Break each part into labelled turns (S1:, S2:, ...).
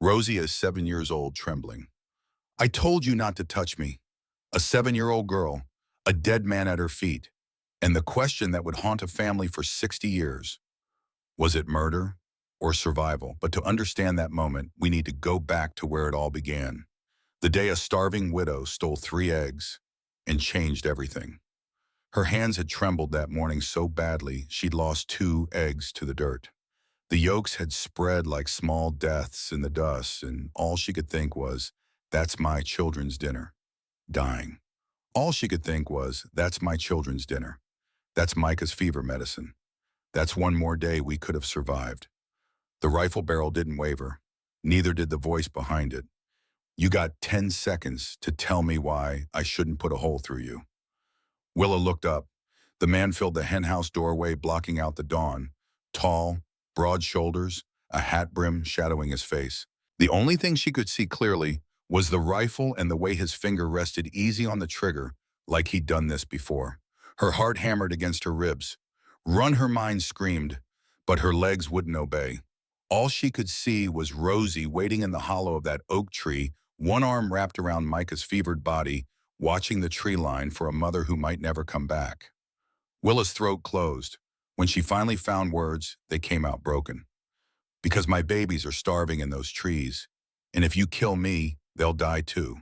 S1: Rosie is 7 years old, trembling. I told you not to touch me. A 7-year-old girl, a dead man at her feet, and the question that would haunt a family for 60 years. Was it murder or survival? But to understand that moment, we need to go back to where it all began. The day a starving widow stole 3 eggs and changed everything. Her hands had trembled that morning so badly she'd lost 2 eggs to the dirt. The yolks had spread like small deaths in the dust, and all she could think was, that's my children's dinner. Dying. All she could think was, that's my children's dinner. That's Micah's fever medicine. That's one more day we could have survived. The rifle barrel didn't waver. Neither did the voice behind it. You got 10 seconds to tell me why I shouldn't put a hole through you. Willa looked up. The man filled the henhouse doorway, blocking out the dawn. Tall, broad shoulders, a hat brim shadowing his face. The only thing she could see clearly was the rifle and the way his finger rested easy on the trigger, like he'd done this before. Her heart hammered against her ribs. Run, her mind screamed, but her legs wouldn't obey. All she could see was Rosie waiting in the hollow of that oak tree, one arm wrapped around Micah's fevered body, watching the tree line for a mother who might never come back. Willa's throat closed. When she finally found words, they came out broken. Because my babies are starving in those trees, and if you kill me, they'll die too.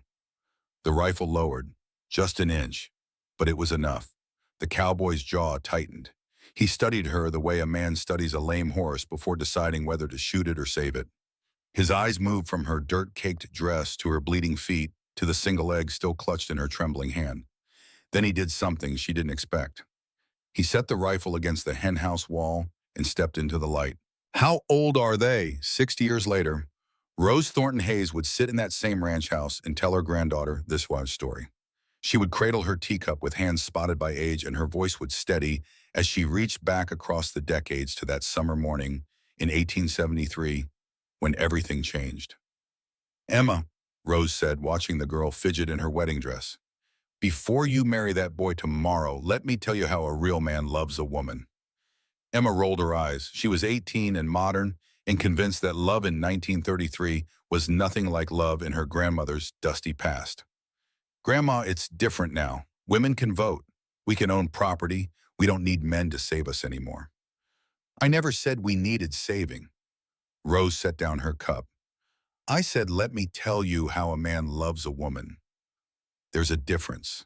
S1: The rifle lowered, just an inch, but it was enough. The cowboy's jaw tightened. He studied her the way a man studies a lame horse before deciding whether to shoot it or save it. His eyes moved from her dirt-caked dress to her bleeding feet to the single egg still clutched in her trembling hand. Then he did something she didn't expect. He set the rifle against the henhouse wall and stepped into the light. How old are they? 60 years later, Rose Thornton Hayes would sit in that same ranch house and tell her granddaughter this was story. She would cradle her teacup with hands spotted by age, and her voice would steady as she reached back across the decades to that summer morning in 1873 when everything changed. Emma, Rose said, watching the girl fidget in her wedding dress, before you marry that boy tomorrow, let me tell you how a real man loves a woman. Emma rolled her eyes. She was 18 and modern and convinced that love in 1933 was nothing like love in her grandmother's dusty past. Grandma, it's different now. Women can vote. We can own property. We don't need men to save us anymore. I never said we needed saving. Rose set down her cup. I said, let me tell you how a man loves a woman. There's a difference.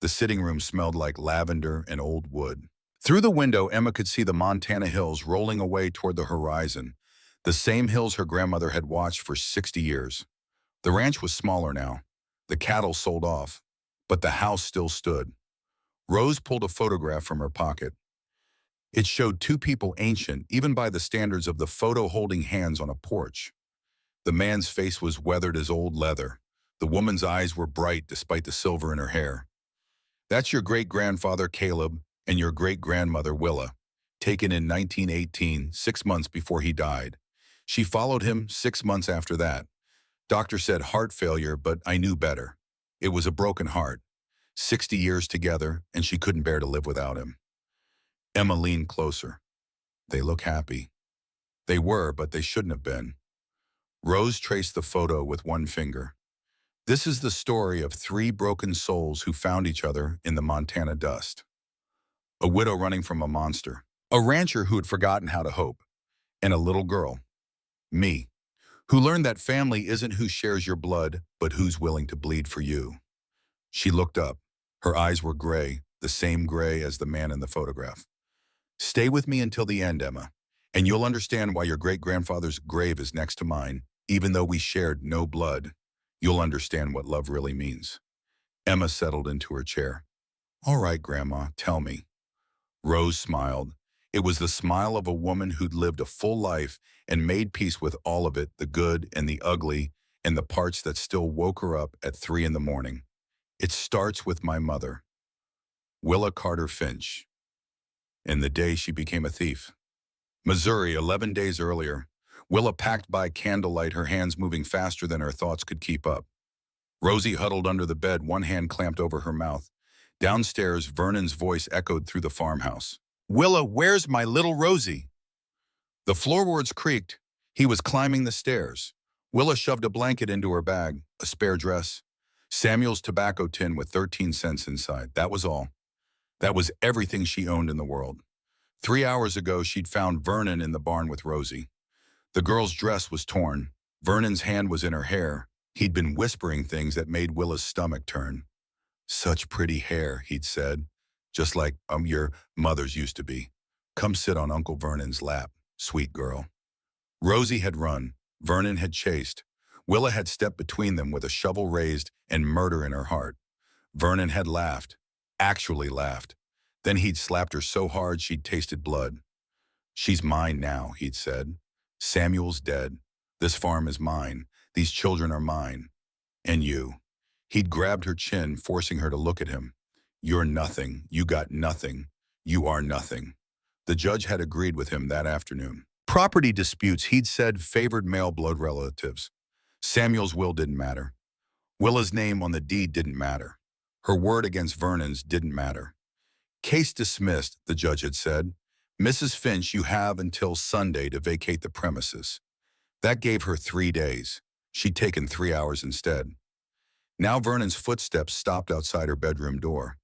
S1: The sitting room smelled like lavender and old wood. Through the window, Emma could see the Montana hills rolling away toward the horizon, the same hills her grandmother had watched for 60 years. The ranch was smaller now. The cattle sold off, but the house still stood. Rose pulled a photograph from her pocket. It showed two people ancient, even by the standards of the photo, holding hands on a porch. The man's face was weathered as old leather. The woman's eyes were bright despite the silver in her hair. That's your great-grandfather, Caleb, and your great-grandmother, Willa, taken in 1918, 6 months before he died. She followed him 6 months after that. Doctor said heart failure, but I knew better. It was a broken heart. 60 years together, and she couldn't bear to live without him. Emma leaned closer. They look happy. They were, but they shouldn't have been. Rose traced the photo with one finger. This is the story of 3 broken souls who found each other in the Montana dust. A widow running from a monster, a rancher who had forgotten how to hope, and a little girl, me, who learned that family isn't who shares your blood, but who's willing to bleed for you. She looked up. Her eyes were gray, the same gray as the man in the photograph. Stay with me until the end, Emma, and you'll understand why your great-grandfather's grave is next to mine, even though we shared no blood. You'll understand what love really means. Emma settled into her chair. All right, Grandma, tell me. Rose smiled. It was the smile of a woman who'd lived a full life and made peace with all of it, the good and the ugly, and the parts that still woke her up at 3 in the morning. It starts with my mother, Willa Carter Finch, and the day she became a thief. Missouri, 11 days earlier. Willa packed by candlelight, her hands moving faster than her thoughts could keep up. Rosie huddled under the bed, one hand clamped over her mouth. Downstairs, Vernon's voice echoed through the farmhouse. Willa, where's my little Rosie? The floorboards creaked. He was climbing the stairs. Willa shoved a blanket into her bag, a spare dress, Samuel's tobacco tin with 13 cents inside. That was all. That was everything she owned in the world. 3 hours ago, she'd found Vernon in the barn with Rosie. The girl's dress was torn. Vernon's hand was in her hair. He'd been whispering things that made Willa's stomach turn. Such pretty hair, he'd said, just like your mother's used to be. Come sit on Uncle Vernon's lap, sweet girl. Rosie had run. Vernon had chased. Willa had stepped between them with a shovel raised and murder in her heart. Vernon had laughed, actually laughed. Then he'd slapped her so hard she'd tasted blood. She's mine now, he'd said. Samuel's dead. This farm is mine. These children are mine. And you. He'd grabbed her chin, forcing her to look at him. You're nothing. You got nothing. You are nothing. The judge had agreed with him that afternoon. Property disputes, he'd said, favored male blood relatives. Samuel's will didn't matter. Willa's name on the deed didn't matter. Her word against Vernon's didn't matter. Case dismissed, the judge had said. Mrs. Finch, you have until Sunday to vacate the premises. That gave her 3 days. She'd taken 3 hours instead. Now Vernon's footsteps stopped outside her bedroom door.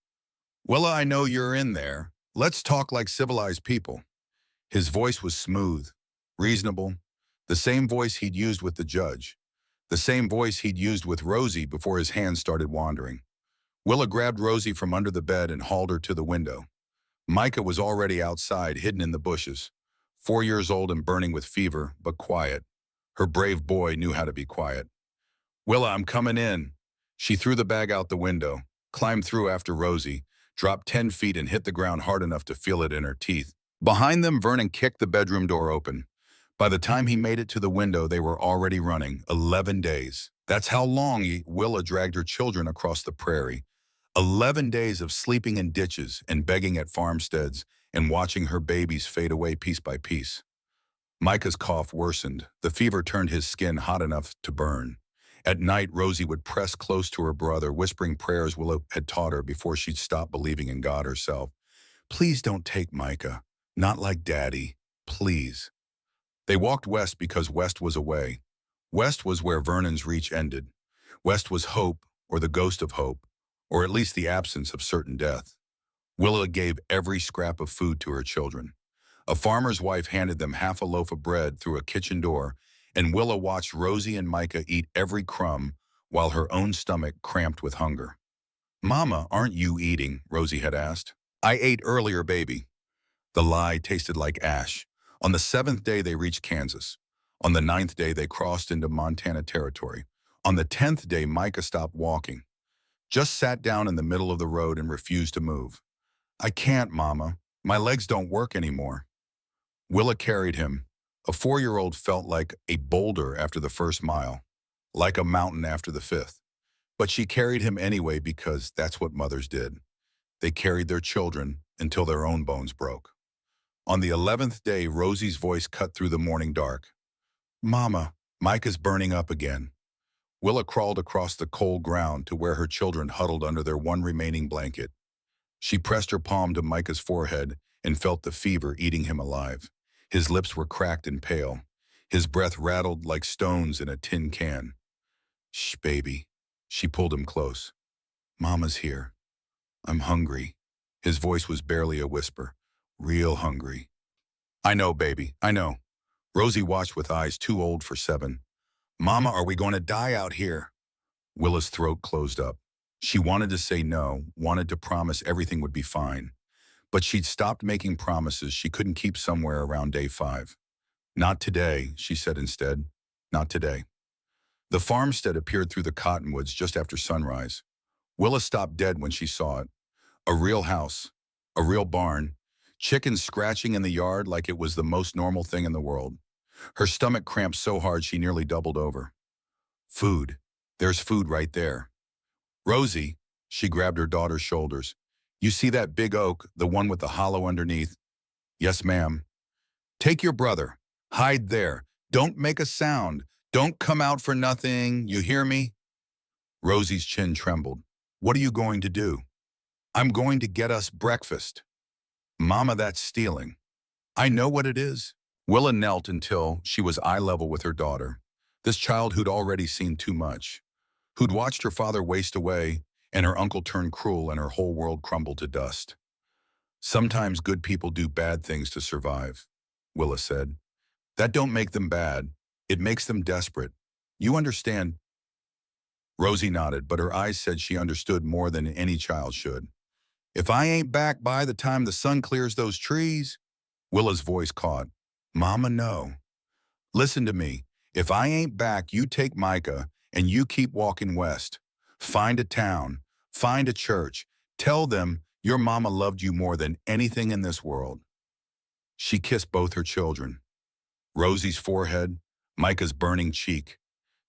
S1: Willa, I know you're in there. Let's talk like civilized people. His voice was smooth, reasonable, the same voice he'd used with the judge, the same voice he'd used with Rosie before his hands started wandering. Willa grabbed Rosie from under the bed and hauled her to the window. Micah was already outside, hidden in the bushes, 4 years old and burning with fever, but quiet. Her brave boy knew how to be quiet. Willa, I'm coming in. She threw the bag out the window, climbed through after Rosie, dropped 10 feet and hit the ground hard enough to feel it in her teeth. Behind them, Vernon kicked the bedroom door open. By the time he made it to the window, they were already running, 11 days. That's how long Willa dragged her children across the prairie. 11 days of sleeping in ditches and begging at farmsteads and watching her babies fade away piece by piece. Micah's cough worsened. The fever turned his skin hot enough to burn. At night, Rosie would press close to her brother, whispering prayers Willa had taught her before she'd stop believing in God herself. Please don't take Micah. Not like Daddy. Please. They walked west because west was away. West was where Vernon's reach ended. West was hope, or the ghost of hope, or at least the absence of certain death. Willa gave every scrap of food to her children. A farmer's wife handed them half a loaf of bread through a kitchen door, and Willa watched Rosie and Micah eat every crumb while her own stomach cramped with hunger. Mama, aren't you eating? Rosie had asked. I ate earlier, baby. The lie tasted like ash. On the 7th day, they reached Kansas. On the 9th day, they crossed into Montana territory. On the 10th day, Micah stopped walking. Just sat down in the middle of the road and refused to move. I can't, Mama. My legs don't work anymore. Willa carried him. A 4-year-old felt like a boulder after the first mile, like a mountain after the 5th. But she carried him anyway because that's what mothers did. They carried their children until their own bones broke. On the 11th day, Rosie's voice cut through the morning dark. Mama, Micah's burning up again. Willa crawled across the cold ground to where her children huddled under their one remaining blanket. She pressed her palm to Micah's forehead and felt the fever eating him alive. His lips were cracked and pale. His breath rattled like stones in a tin can. Shh, baby. She pulled him close. Mama's here. I'm hungry. His voice was barely a whisper. Real hungry. I know, baby, I know. Rosie watched with eyes too old for 7. Mama, are we going to die out here? Willa's throat closed up. She wanted to say no, wanted to promise everything would be fine. But she'd stopped making promises she couldn't keep somewhere around day 5. Not today, she said instead. Not today. The farmstead appeared through the cottonwoods just after sunrise. Willa stopped dead when she saw it. A real house, a real barn, chickens scratching in the yard like it was the most normal thing in the world. Her stomach cramped so hard she nearly doubled over. Food. There's food right there. Rosie, she grabbed her daughter's shoulders. You see that big oak, the one with the hollow underneath? Yes, ma'am. Take your brother. Hide there. Don't make a sound. Don't come out for nothing. You hear me? Rosie's chin trembled. What are you going to do? I'm going to get us breakfast. Mama, that's stealing. I know what it is. Willa knelt until she was eye level with her daughter. This child who'd already seen too much, who'd watched her father waste away and her uncle turn cruel and her whole world crumble to dust. Sometimes good people do bad things to survive, Willa said. That don't make them bad. It makes them desperate. You understand? Rosie nodded, but her eyes said she understood more than any child should. If I ain't back by the time the sun clears those trees, Willa's voice caught. Mama, no. Listen to me. If I ain't back, you take Micah and you keep walking west. Find a town. Find a church. Tell them your mama loved you more than anything in this world. She kissed both her children. Rosie's forehead, Micah's burning cheek.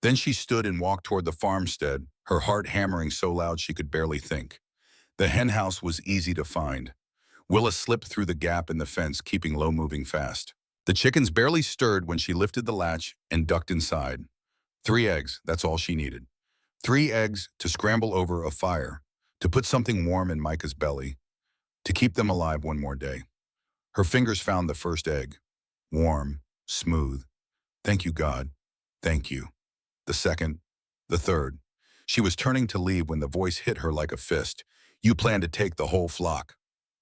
S1: Then she stood and walked toward the farmstead, her heart hammering so loud she could barely think. The henhouse was easy to find. Willa slipped through the gap in the fence, keeping low, moving fast. The chickens barely stirred when she lifted the latch and ducked inside. 3 eggs, that's all she needed. 3 eggs to scramble over a fire, to put something warm in Micah's belly, to keep them alive one more day. Her fingers found the first egg. Warm, smooth. Thank you, God. Thank you. The second, the third. She was turning to leave when the voice hit her like a fist. You plan to take the whole flock.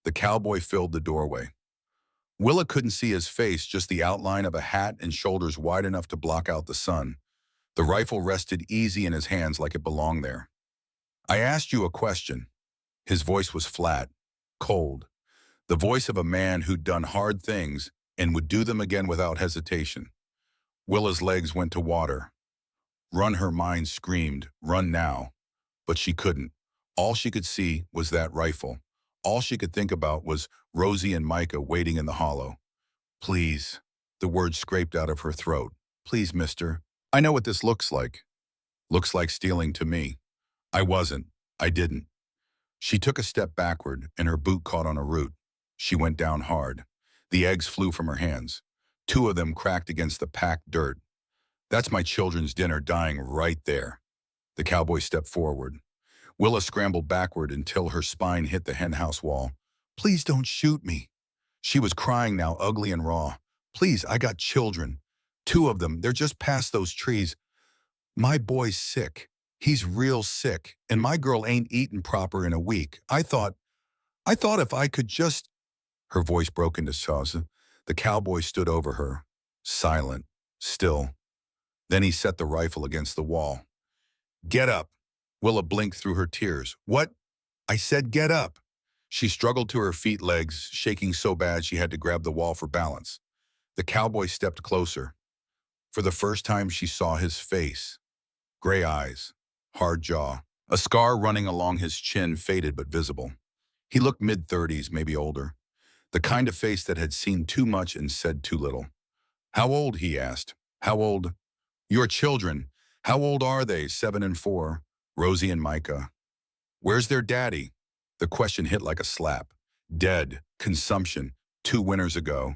S1: The cowboy filled the doorway. Willa couldn't see his face, just the outline of a hat and shoulders wide enough to block out the sun. The rifle rested easy in his hands like it belonged there. I asked you a question. His voice was flat, cold. The voice of a man who'd done hard things and would do them again without hesitation. Willa's legs went to water. Run, her mind screamed, run now. But she couldn't. All she could see was that rifle. All she could think about was Rosie and Micah waiting in the hollow. Please, the words scraped out of her throat. Please, mister. I know what this looks like. Looks like stealing to me. I wasn't. I didn't. She took a step backward and her boot caught on a root. She went down hard. The eggs flew from her hands. 2 of them cracked against the packed dirt. That's my children's dinner dying right there. The cowboy stepped forward. Willa scrambled backward until her spine hit the henhouse wall. Please don't shoot me. She was crying now, ugly and raw. Please, I got children. 2 of them, they're just past those trees. My boy's sick. He's real sick, and my girl ain't eaten proper in a week. I thought if I could just... Her voice broke into sobs. The cowboy stood over her, silent, still. Then he set the rifle against the wall. Get up. Willa blinked through her tears. What? I said get up. She struggled to her feet, legs shaking so bad she had to grab the wall for balance. The cowboy stepped closer. For the first time she saw his face. Gray eyes, hard jaw, a scar running along his chin, faded but visible. He looked mid-30s, maybe older. The kind of face that had seen too much and said too little. How old? He asked. How old? Your children. How old are they? 7 and 4. Rosie and Micah. Where's their daddy? The question hit like a slap. Dead. Consumption. 2 winters ago.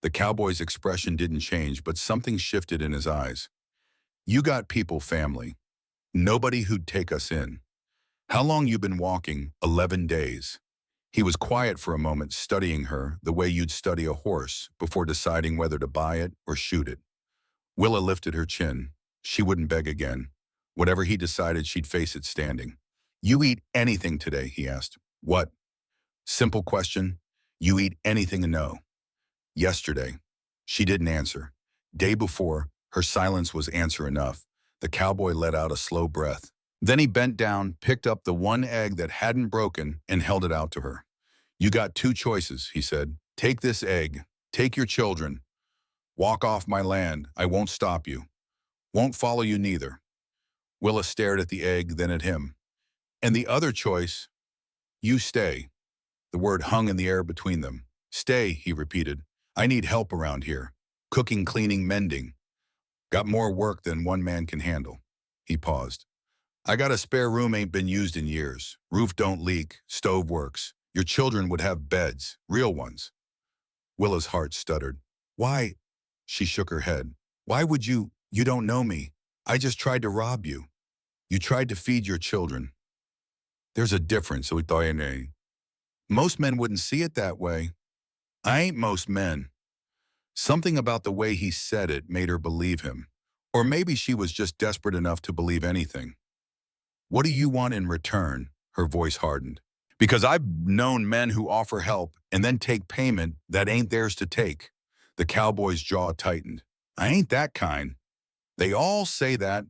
S1: The cowboy's expression didn't change, but something shifted in his eyes. You got people, family. Nobody who'd take us in. How long you been walking? 11 days. He was quiet for a moment, studying her the way you'd study a horse before deciding whether to buy it or shoot it. Willa lifted her chin. She wouldn't beg again. Whatever he decided, she'd face it standing. You eat anything today? He asked. What? Simple question. You eat anything? No. Yesterday. She didn't answer. Day before, her silence was answer enough. The cowboy let out a slow breath. Then he bent down, picked up the 1 egg that hadn't broken, and held it out to her. You got 2 choices, he said. Take this egg. Take your children. Walk off my land. I won't stop you. Won't follow you neither. Willa stared at the egg, then at him. And the other choice, you stay. The word hung in the air between them. Stay, he repeated. I need help around here. Cooking, cleaning, mending. Got more work than one man can handle. He paused. I got a spare room ain't been used in years. Roof don't leak. Stove works. Your children would have beds. Real ones. Willa's heart stuttered. Why? She shook her head. Why would you? You don't know me. I just tried to rob you. You tried to feed your children. There's a difference, Utoyene. Most men wouldn't see it that way. I ain't most men. Something about the way he said it made her believe him. Or maybe she was just desperate enough to believe anything. What do you want in return? Her voice hardened. Because I've known men who offer help and then take payment that ain't theirs to take. The cowboy's jaw tightened. I ain't that kind. They all say that.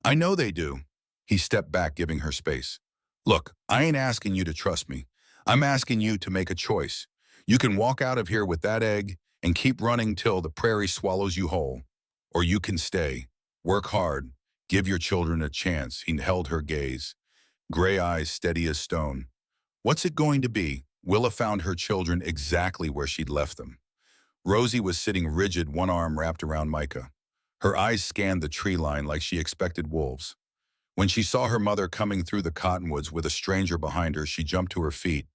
S1: I know they do. He stepped back, giving her space. Look, I ain't asking you to trust me. I'm asking you to make a choice. You can walk out of here with that egg and keep running till the prairie swallows you whole. Or you can stay, work hard, give your children a chance. He held her gaze, gray eyes steady as stone. What's it going to be? Willa found her children exactly where she'd left them. Rosie was sitting rigid, one arm wrapped around Micah. Her eyes scanned the tree line like she expected wolves. When she saw her mother coming through the cottonwoods with a stranger behind her, she jumped to her feet,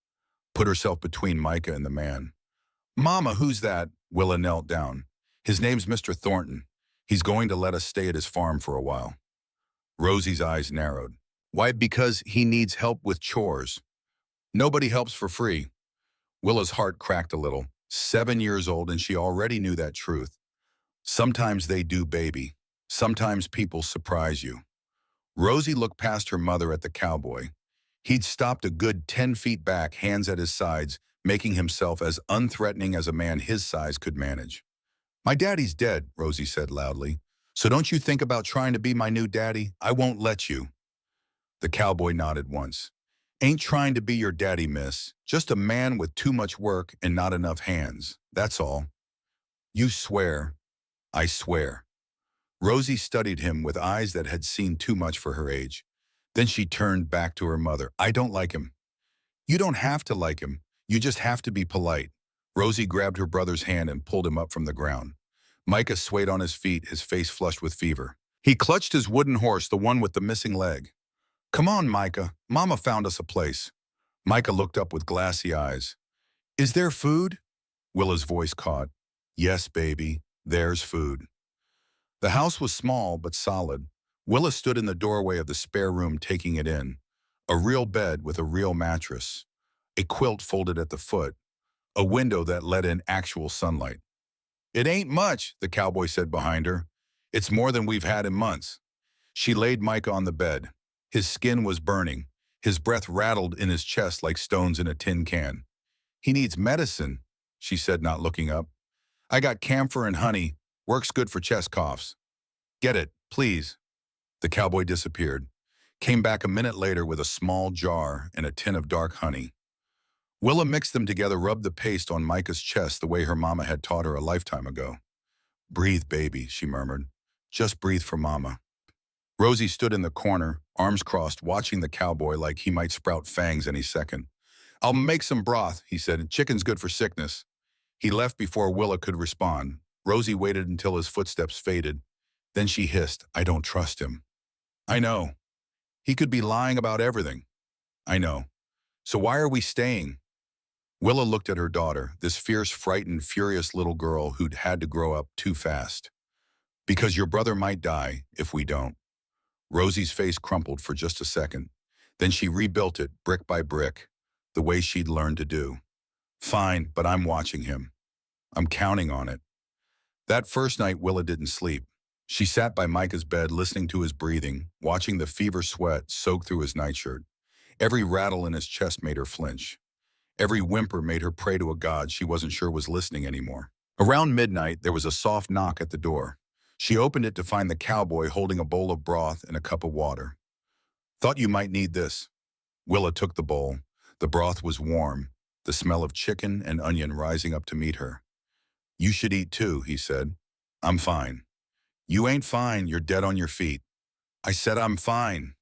S1: put herself between Micah and the man. Mama, who's that? Willa knelt down. His name's Mr. Thornton. He's going to let us stay at his farm for a while. Rosie's eyes narrowed. Why? Because he needs help with chores. Nobody helps for free. Willa's heart cracked a little. 7 years old, and she already knew that truth. Sometimes they do, baby. Sometimes people surprise you. Rosie looked past her mother at the cowboy. He'd stopped a good 10 feet back, hands at his sides, making himself as unthreatening as a man his size could manage. My daddy's dead, Rosie said loudly. So don't you think about trying to be my new daddy? I won't let you. The cowboy nodded once. Ain't trying to be your daddy, miss. Just a man with too much work and not enough hands. That's all. You swear. I swear. Rosie studied him with eyes that had seen too much for her age. Then she turned back to her mother. I don't like him. You don't have to like him. You just have to be polite. Rosie grabbed her brother's hand and pulled him up from the ground. Micah swayed on his feet, his face flushed with fever. He clutched his wooden horse, the one with the missing leg. Come on, Micah. Mama found us a place. Micah looked up with glassy eyes. Is there food? Willa's voice caught. Yes, baby. There's food. The house was small but solid. Willa stood in the doorway of the spare room, taking it in. A real bed with a real mattress. A quilt folded at the foot. A window that let in actual sunlight. It ain't much, the cowboy said behind her. It's more than we've had in months. She laid Micah on the bed. His skin was burning. His breath rattled in his chest like stones in a tin can. He needs medicine, she said, not looking up. I got camphor and honey. Works good for chest coughs. Get it, please. The cowboy disappeared. Came back a minute later with a small jar and a tin of dark honey. Willa mixed them together, rubbed the paste on Micah's chest the way her mama had taught her a lifetime ago. Breathe, baby, she murmured. Just breathe for mama. Rosie stood in the corner, arms crossed, watching the cowboy like he might sprout fangs any second. I'll make some broth, he said. Chicken's good for sickness. He left before Willa could respond. Rosie waited until his footsteps faded. Then she hissed, I don't trust him. I know. He could be lying about everything. I know. So why are we staying? Willa looked at her daughter, this fierce, frightened, furious little girl who'd had to grow up too fast. Because your brother might die if we don't. Rosie's face crumpled for just a second. Then she rebuilt it, brick by brick, the way she'd learned to do. Fine, but I'm watching him. I'm counting on it. That first night, Willa didn't sleep. She sat by Micah's bed, listening to his breathing, watching the fever sweat soak through his nightshirt. Every rattle in his chest made her flinch. Every whimper made her pray to a god she wasn't sure was listening anymore. Around midnight, there was a soft knock at the door. She opened it to find the cowboy holding a bowl of broth and a cup of water. Thought you might need this. Willa took the bowl. The broth was warm, the smell of chicken and onion rising up to meet her. You should eat too, he said. I'm fine. You ain't fine, you're dead on your feet. I said I'm fine.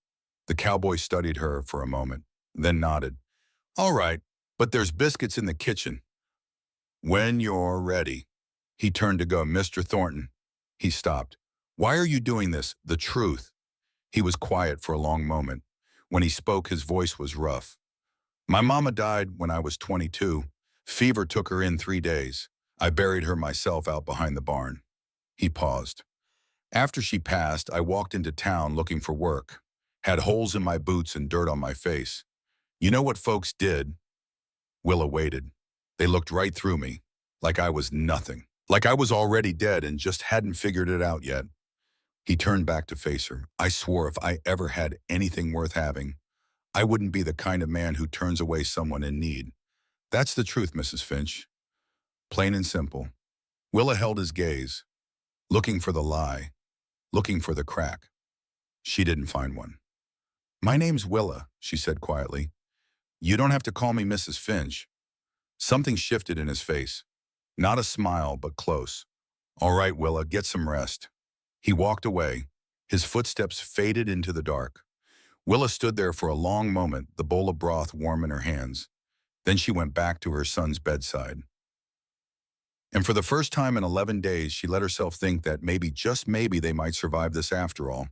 S1: The cowboy studied her for a moment, then nodded. All right, but there's biscuits in the kitchen. When you're ready. He turned to go. Mr. Thornton. He stopped. Why are you doing this? The truth. He was quiet for a long moment. When he spoke, his voice was rough. My mama died when I was 22. Fever took her in 3 days. I buried her myself out behind the barn. He paused. After she passed, I walked into town looking for work. Had holes in my boots and dirt on my face. You know what folks did? Willa waited. They looked right through me, like I was nothing. Like I was already dead and just hadn't figured it out yet. He turned back to face her. I swore if I ever had anything worth having, I wouldn't be the kind of man who turns away someone in need. That's the truth, Mrs. Finch. Plain and simple. Willa held his gaze, looking for the lie, looking for the crack. She didn't find one. My name's Willa, she said quietly. You don't have to call me Mrs. Finch. Something shifted in his face. Not a smile, but close. All right, Willa, get some rest. He walked away. His footsteps faded into the dark. Willa stood there for a long moment, the bowl of broth warm in her hands. Then she went back to her son's bedside. And for the first time in 11 days, she let herself think that maybe, just maybe, they might survive this after all.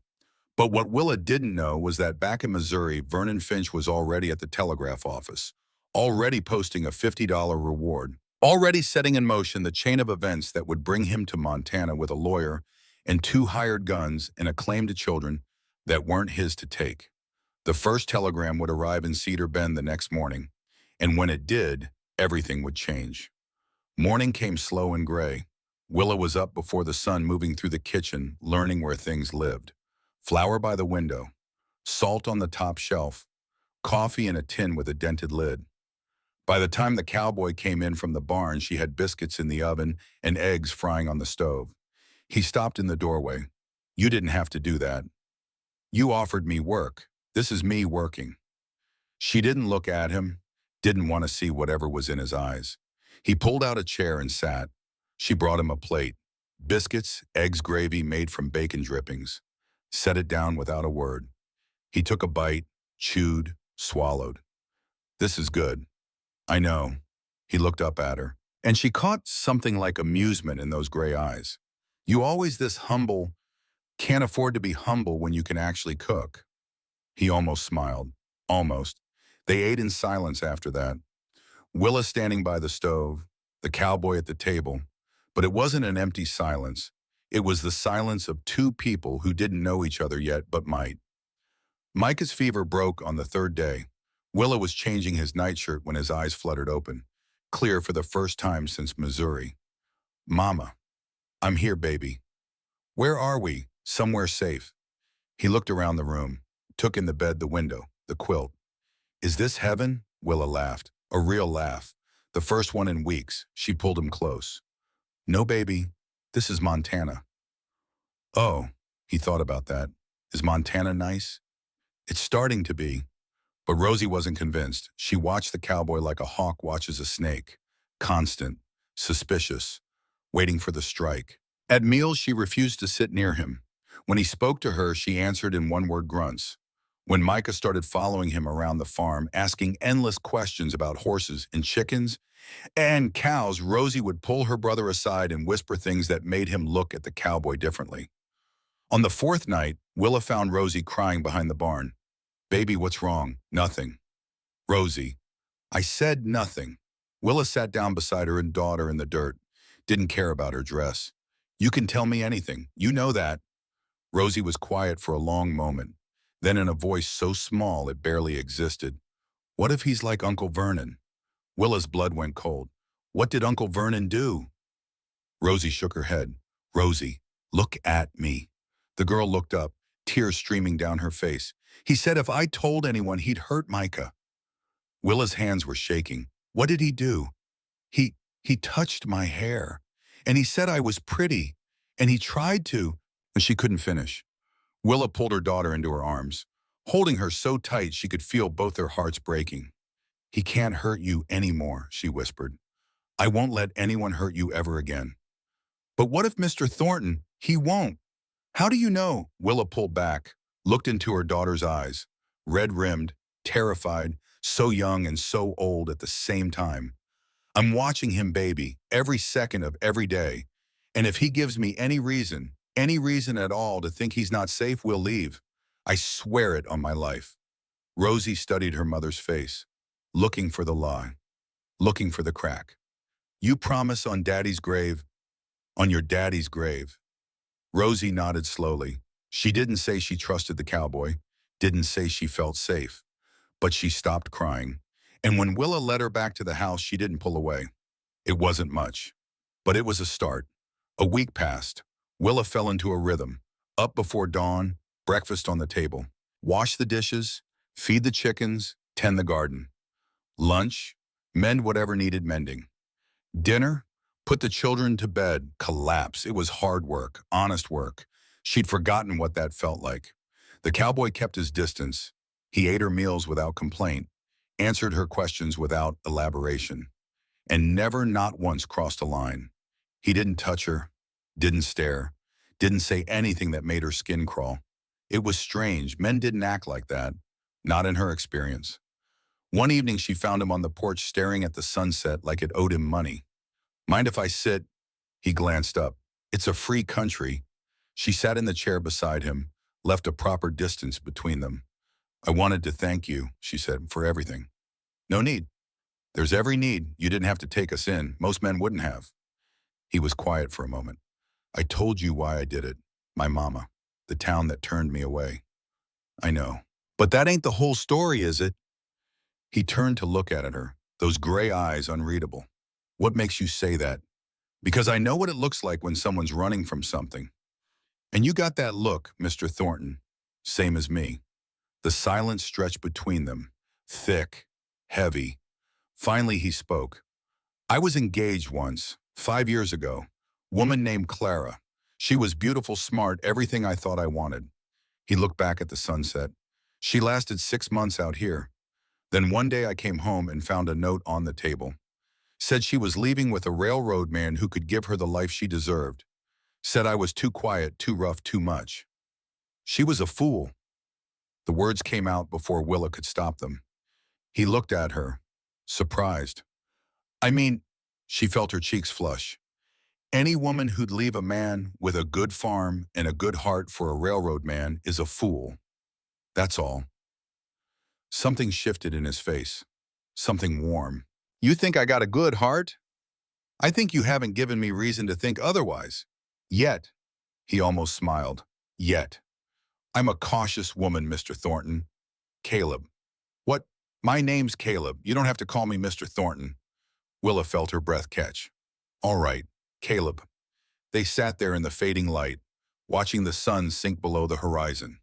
S1: But what Willa didn't know was that back in Missouri, Vernon Finch was already at the telegraph office, already posting a $50 reward, already setting in motion the chain of events that would bring him to Montana with a lawyer and 2 hired guns and a claim to children that weren't his to take. The first telegram would arrive in Cedar Bend the next morning, and when it did, everything would change. Morning came slow and gray. Willa was up before the sun, moving through the kitchen, learning where things lived. Flour by the window, salt on the top shelf, coffee in a tin with a dented lid. By the time the cowboy came in from the barn, she had biscuits in the oven and eggs frying on the stove. He stopped in the doorway. You didn't have to do that. You offered me work. This is me working. She didn't look at him, didn't want to see whatever was in his eyes. He pulled out a chair and sat. She brought him a plate. Biscuits, eggs, gravy made from bacon drippings. Set it down without a word. He took a bite, chewed, swallowed. This is good. I know. He looked up at her, and she caught something like amusement in those gray eyes. You always this humble, can't afford to be humble when you can actually cook. He almost smiled. Almost. They ate in silence after that. Willa standing by the stove, the cowboy at the table. But it wasn't an empty silence. It was the silence of 2 people who didn't know each other yet but might. Micah's fever broke on the 3rd day. Willa was changing his nightshirt when his eyes fluttered open, clear for the first time since Missouri. Mama. I'm here, baby. Where are we? Somewhere safe. He looked around the room, took in the bed, the window, the quilt. Is this heaven? Willa laughed. A real laugh. The first one in weeks. She pulled him close. No, baby. This is Montana. Oh, he thought about that. Is Montana nice? It's starting to be. But Rosie wasn't convinced. She watched the cowboy like a hawk watches a snake. Constant, suspicious, waiting for the strike. At meals, she refused to sit near him. When he spoke to her, she answered in one-word grunts. When Micah started following him around the farm, asking endless questions about horses and chickens and cows, Rosie would pull her brother aside and whisper things that made him look at the cowboy differently. On the 4th night, Willa found Rosie crying behind the barn. Baby, what's wrong? Nothing. Rosie. I said nothing. Willa sat down beside her and daughter in the dirt. Didn't care about her dress. You can tell me anything. You know that. Rosie was quiet for a long moment. Then in a voice so small it barely existed. What if he's like Uncle Vernon? Willa's blood went cold. What did Uncle Vernon do? Rosie shook her head. Rosie, look at me. The girl looked up, tears streaming down her face. He said if I told anyone, he'd hurt Micah. Willa's hands were shaking. What did he do? He touched my hair. And he said I was pretty. And he tried to. And she couldn't finish. Willa pulled her daughter into her arms, holding her so tight she could feel both their hearts breaking. He can't hurt you anymore, she whispered. I won't let anyone hurt you ever again. But what if Mr. Thornton? He won't. How do you know? Willa pulled back, looked into her daughter's eyes, red-rimmed, terrified, so young and so old at the same time. I'm watching him, baby, every second of every day. And if he gives me any reason at all to think he's not safe, we'll leave. I swear it on my life. Rosie studied her mother's face, looking for the lie, looking for the crack. You promise on Daddy's grave, on your daddy's grave. Rosie nodded slowly. She didn't say she trusted the cowboy, didn't say she felt safe, but she stopped crying. And when Willa led her back to the house, she didn't pull away. It wasn't much, but it was a start. A week passed. Willa fell into a rhythm, Up before dawn, breakfast on the table. Wash the dishes, feed the chickens, tend the garden. Lunch, mend whatever needed mending. Dinner, put the children to bed, collapse. It was hard work, honest work. She'd forgotten what that felt like. The cowboy kept his distance. He ate her meals without complaint, answered her questions without elaboration, and never not once crossed a line. He didn't touch her, didn't stare, didn't say anything that made her skin crawl. It was strange. Men didn't act like that, not in her experience. One evening she found him on the porch staring at the sunset like it owed him money. Mind if I sit? He glanced up. It's a free country. She sat in the chair beside him, left a proper distance between them. I wanted to thank you, she said, for everything. No need. There's every need. You didn't have to take us in. Most men wouldn't have. He was quiet for a moment. I told you why I did it. My mama. The town that turned me away. I know. But that ain't the whole story, is it? He turned to look at her, those gray eyes unreadable. What makes you say that? Because I know what it looks like when someone's running from something. And you got that look, Mr. Thornton. Same as me. The silence stretched between them, thick, heavy. Finally he spoke. I was engaged once, 5 years ago. Woman named Clara. She was beautiful, smart, everything I thought I wanted. He looked back at the sunset. She lasted 6 months out here. Then one day I came home and found a note on the table. Said she was leaving with a railroad man who could give her the life she deserved. Said I was too quiet, too rough, too much. She was a fool. The words came out before Willa could stop them. He looked at her, surprised. I mean, she felt her cheeks flush. Any woman who'd leave a man with a good farm and a good heart for a railroad man is a fool. That's all. Something shifted in his face, something warm. You think I got a good heart? I think you haven't given me reason to think otherwise. Yet, he almost smiled. Yet. I'm a cautious woman, Mr. Thornton. Caleb. What? My name's Caleb. You don't have to call me Mr. Thornton. Willa felt her breath catch. All right, Caleb. They sat there in the fading light, watching the sun sink below the horizon.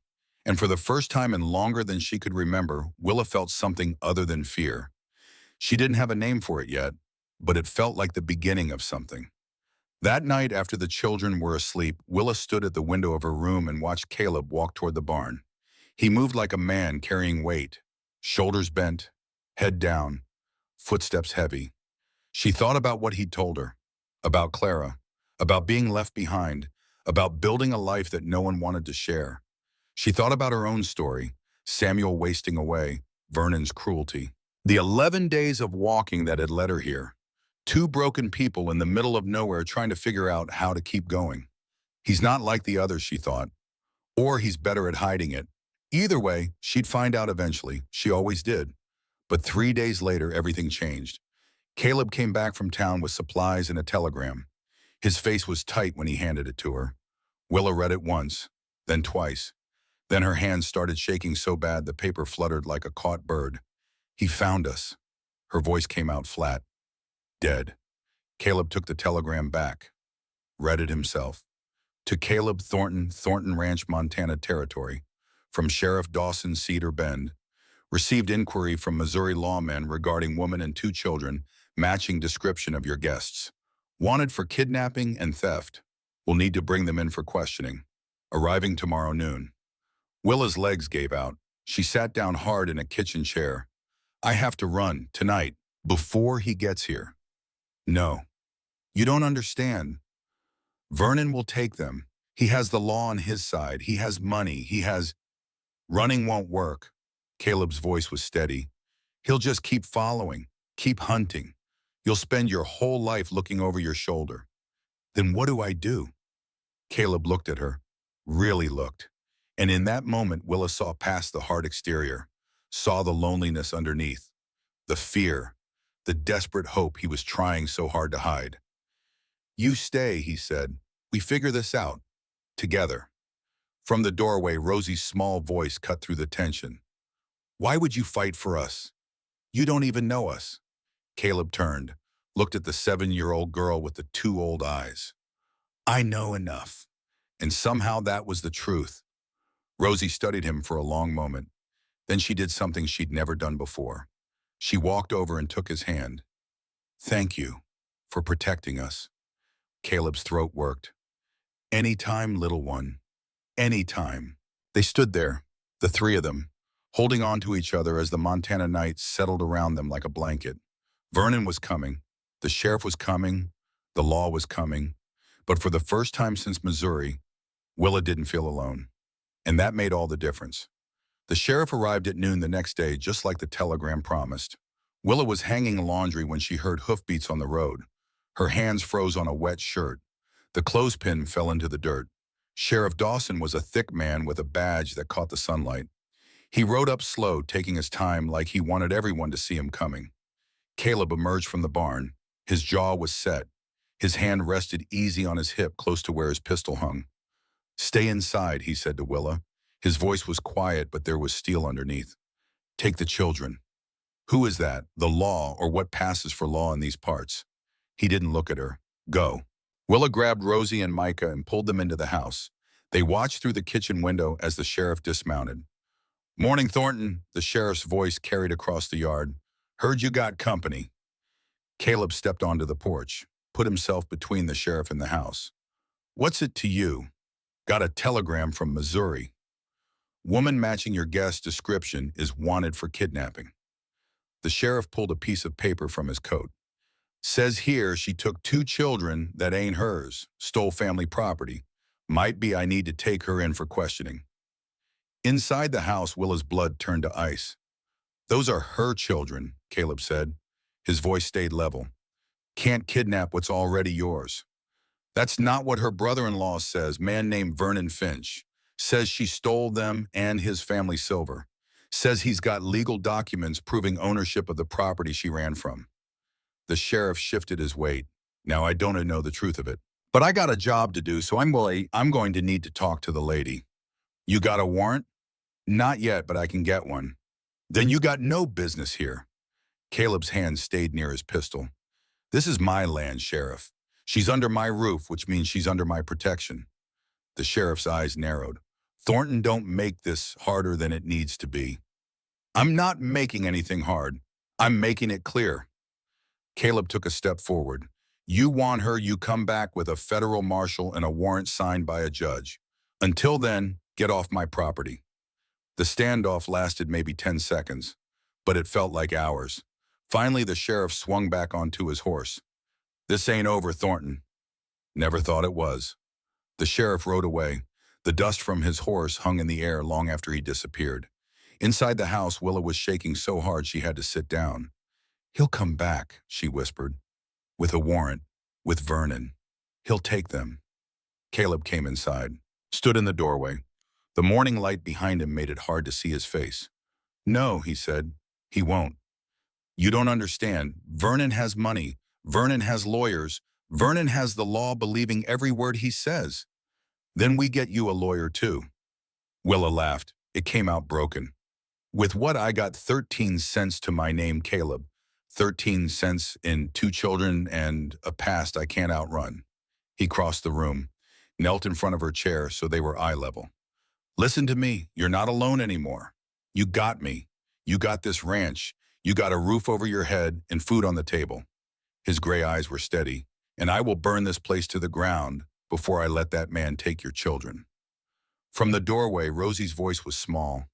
S1: And for the first time in longer than she could remember, Willa felt something other than fear. She didn't have a name for it yet, but it felt like the beginning of something. That night, after the children were asleep, Willa stood at the window of her room and watched Caleb walk toward the barn. He moved like a man carrying weight, shoulders bent, head down, footsteps heavy. She thought about what he'd told her, about Clara, about being left behind, about building a life that no one wanted to share. She thought about her own story, Samuel wasting away, Vernon's cruelty. The 11 days of walking that had led her here. 2 broken people in the middle of nowhere trying to figure out how to keep going. He's not like the others, she thought. Or he's better at hiding it. Either way, she'd find out eventually. She always did. But 3 days later, everything changed. Caleb came back from town with supplies and a telegram. His face was tight when he handed it to her. Willa read it once, then twice. Then her hands started shaking so bad the paper fluttered like a caught bird. He found us. Her voice came out flat. Dead. Caleb took the telegram back. Read it himself. To Caleb Thornton, Thornton Ranch, Montana Territory. From Sheriff Dawson, Cedar Bend. Received inquiry from Missouri lawmen regarding woman and 2 children, matching description of your guests. Wanted for kidnapping and theft. Will need to bring them in for questioning. Arriving tomorrow noon. Willa's legs gave out. She sat down hard in a kitchen chair. I have to run, tonight, before he gets here. No. You don't understand. Vernon will take them. He has the law on his side. He has money. He has... Running won't work. Caleb's voice was steady. He'll just keep following, keep hunting. You'll spend your whole life looking over your shoulder. Then what do I do? Caleb looked at her, really looked. And in that moment, Willa saw past the hard exterior, saw the loneliness underneath, the fear, the desperate hope he was trying so hard to hide. You stay, he said. We figure this out. Together. From the doorway, Rosie's small voice cut through the tension. Why would you fight for us? You don't even know us. Caleb turned, looked at the 7-year-old girl with the 2 old eyes. I know enough. And somehow that was the truth. Rosie studied him for a long moment. Then she did something she'd never done before. She walked over and took his hand. Thank you for protecting us. Caleb's throat worked. Anytime, little one. Anytime. They stood there, the three of them, holding on to each other as the Montana night settled around them like a blanket. Vernon was coming. The sheriff was coming. The law was coming. But for the first time since Missouri, Willa didn't feel alone. And that made all the difference. The sheriff arrived at noon the next day, just like the telegram promised. Willa was hanging laundry when she heard hoofbeats on the road. Her hands froze on a wet shirt. The clothespin fell into the dirt. Sheriff Dawson was a thick man with a badge that caught the sunlight. He rode up slow, taking his time like he wanted everyone to see him coming. Caleb emerged from the barn. His jaw was set. His hand rested easy on his hip, close to where his pistol hung. Stay inside, he said to Willa. His voice was quiet, but there was steel underneath. Take the children. Who is that, the law or what passes for law in these parts? He didn't look at her. Go. Willa grabbed Rosie and Micah and pulled them into the house. They watched through the kitchen window as the sheriff dismounted. Morning, Thornton, the sheriff's voice carried across the yard. Heard you got company. Caleb stepped onto the porch, put himself between the sheriff and the house. What's it to you? Got a telegram from Missouri. Woman matching your guest description is wanted for kidnapping. The sheriff pulled a piece of paper from his coat. Says here she took 2 children that ain't hers, stole family property. Might be I need to take her in for questioning. Inside the house, Willa's blood turned to ice. Those are her children, Caleb said. His voice stayed level. Can't kidnap what's already yours. That's not what her brother-in-law says, man named Vernon Finch. Says she stole them and his family silver. Says he's got legal documents proving ownership of the property she ran from. The sheriff shifted his weight. Now I don't know the truth of it. But I got a job to do, so I'm going to need to talk to the lady. You got a warrant? Not yet, but I can get one. Then you got no business here. Caleb's hand stayed near his pistol. This is my land, Sheriff. She's under my roof, which means she's under my protection. The sheriff's eyes narrowed. Thornton, don't make this harder than it needs to be. I'm not making anything hard. I'm making it clear. Caleb took a step forward. You want her, you come back with a federal marshal and a warrant signed by a judge. Until then, get off my property. The standoff lasted maybe 10 seconds, but it felt like hours. Finally, the sheriff swung back onto his horse. This ain't over, Thornton. Never thought it was. The sheriff rode away. The dust from his horse hung in the air long after he disappeared. Inside the house, Willa was shaking so hard she had to sit down. He'll come back, she whispered. With a warrant, with Vernon. He'll take them. Caleb came inside, stood in the doorway. The morning light behind him made it hard to see his face. No, he said, he won't. You don't understand. Vernon has money. Vernon has lawyers. Vernon has the law believing every word he says. Then we get you a lawyer too. Willa laughed. It came out broken. With what I got 13 cents to my name, Caleb. 13 cents in 2 children and a past I can't outrun. He crossed the room, knelt in front of her chair so they were eye level. Listen to me. You're not alone anymore. You got me. You got this ranch. You got a roof over your head and food on the table. His gray eyes were steady. And I will burn this place to the ground before I let that man take your children. From the doorway, Rosie's voice was small.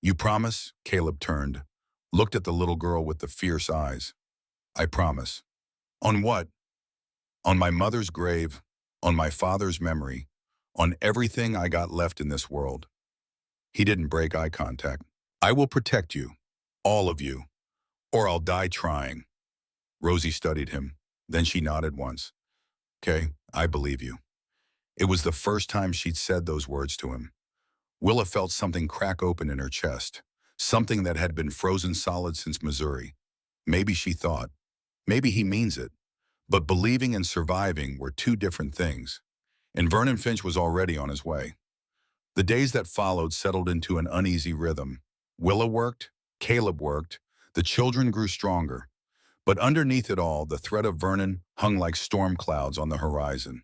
S1: You promise? Caleb turned, looked at the little girl with the fierce eyes. I promise. On what? On my mother's grave, on my father's memory, on everything I got left in this world. He didn't break eye contact. I will protect you, all of you, or I'll die trying. Rosie studied him. Then she nodded once. Okay, I believe you. It was the first time she'd said those words to him. Willa felt something crack open in her chest, something that had been frozen solid since Missouri. Maybe she thought, maybe he means it. But believing and surviving were 2 different things. And Vernon Finch was already on his way. The days that followed settled into an uneasy rhythm. Willa worked, Caleb worked, the children grew stronger. But underneath it all, the threat of Vernon hung like storm clouds on the horizon.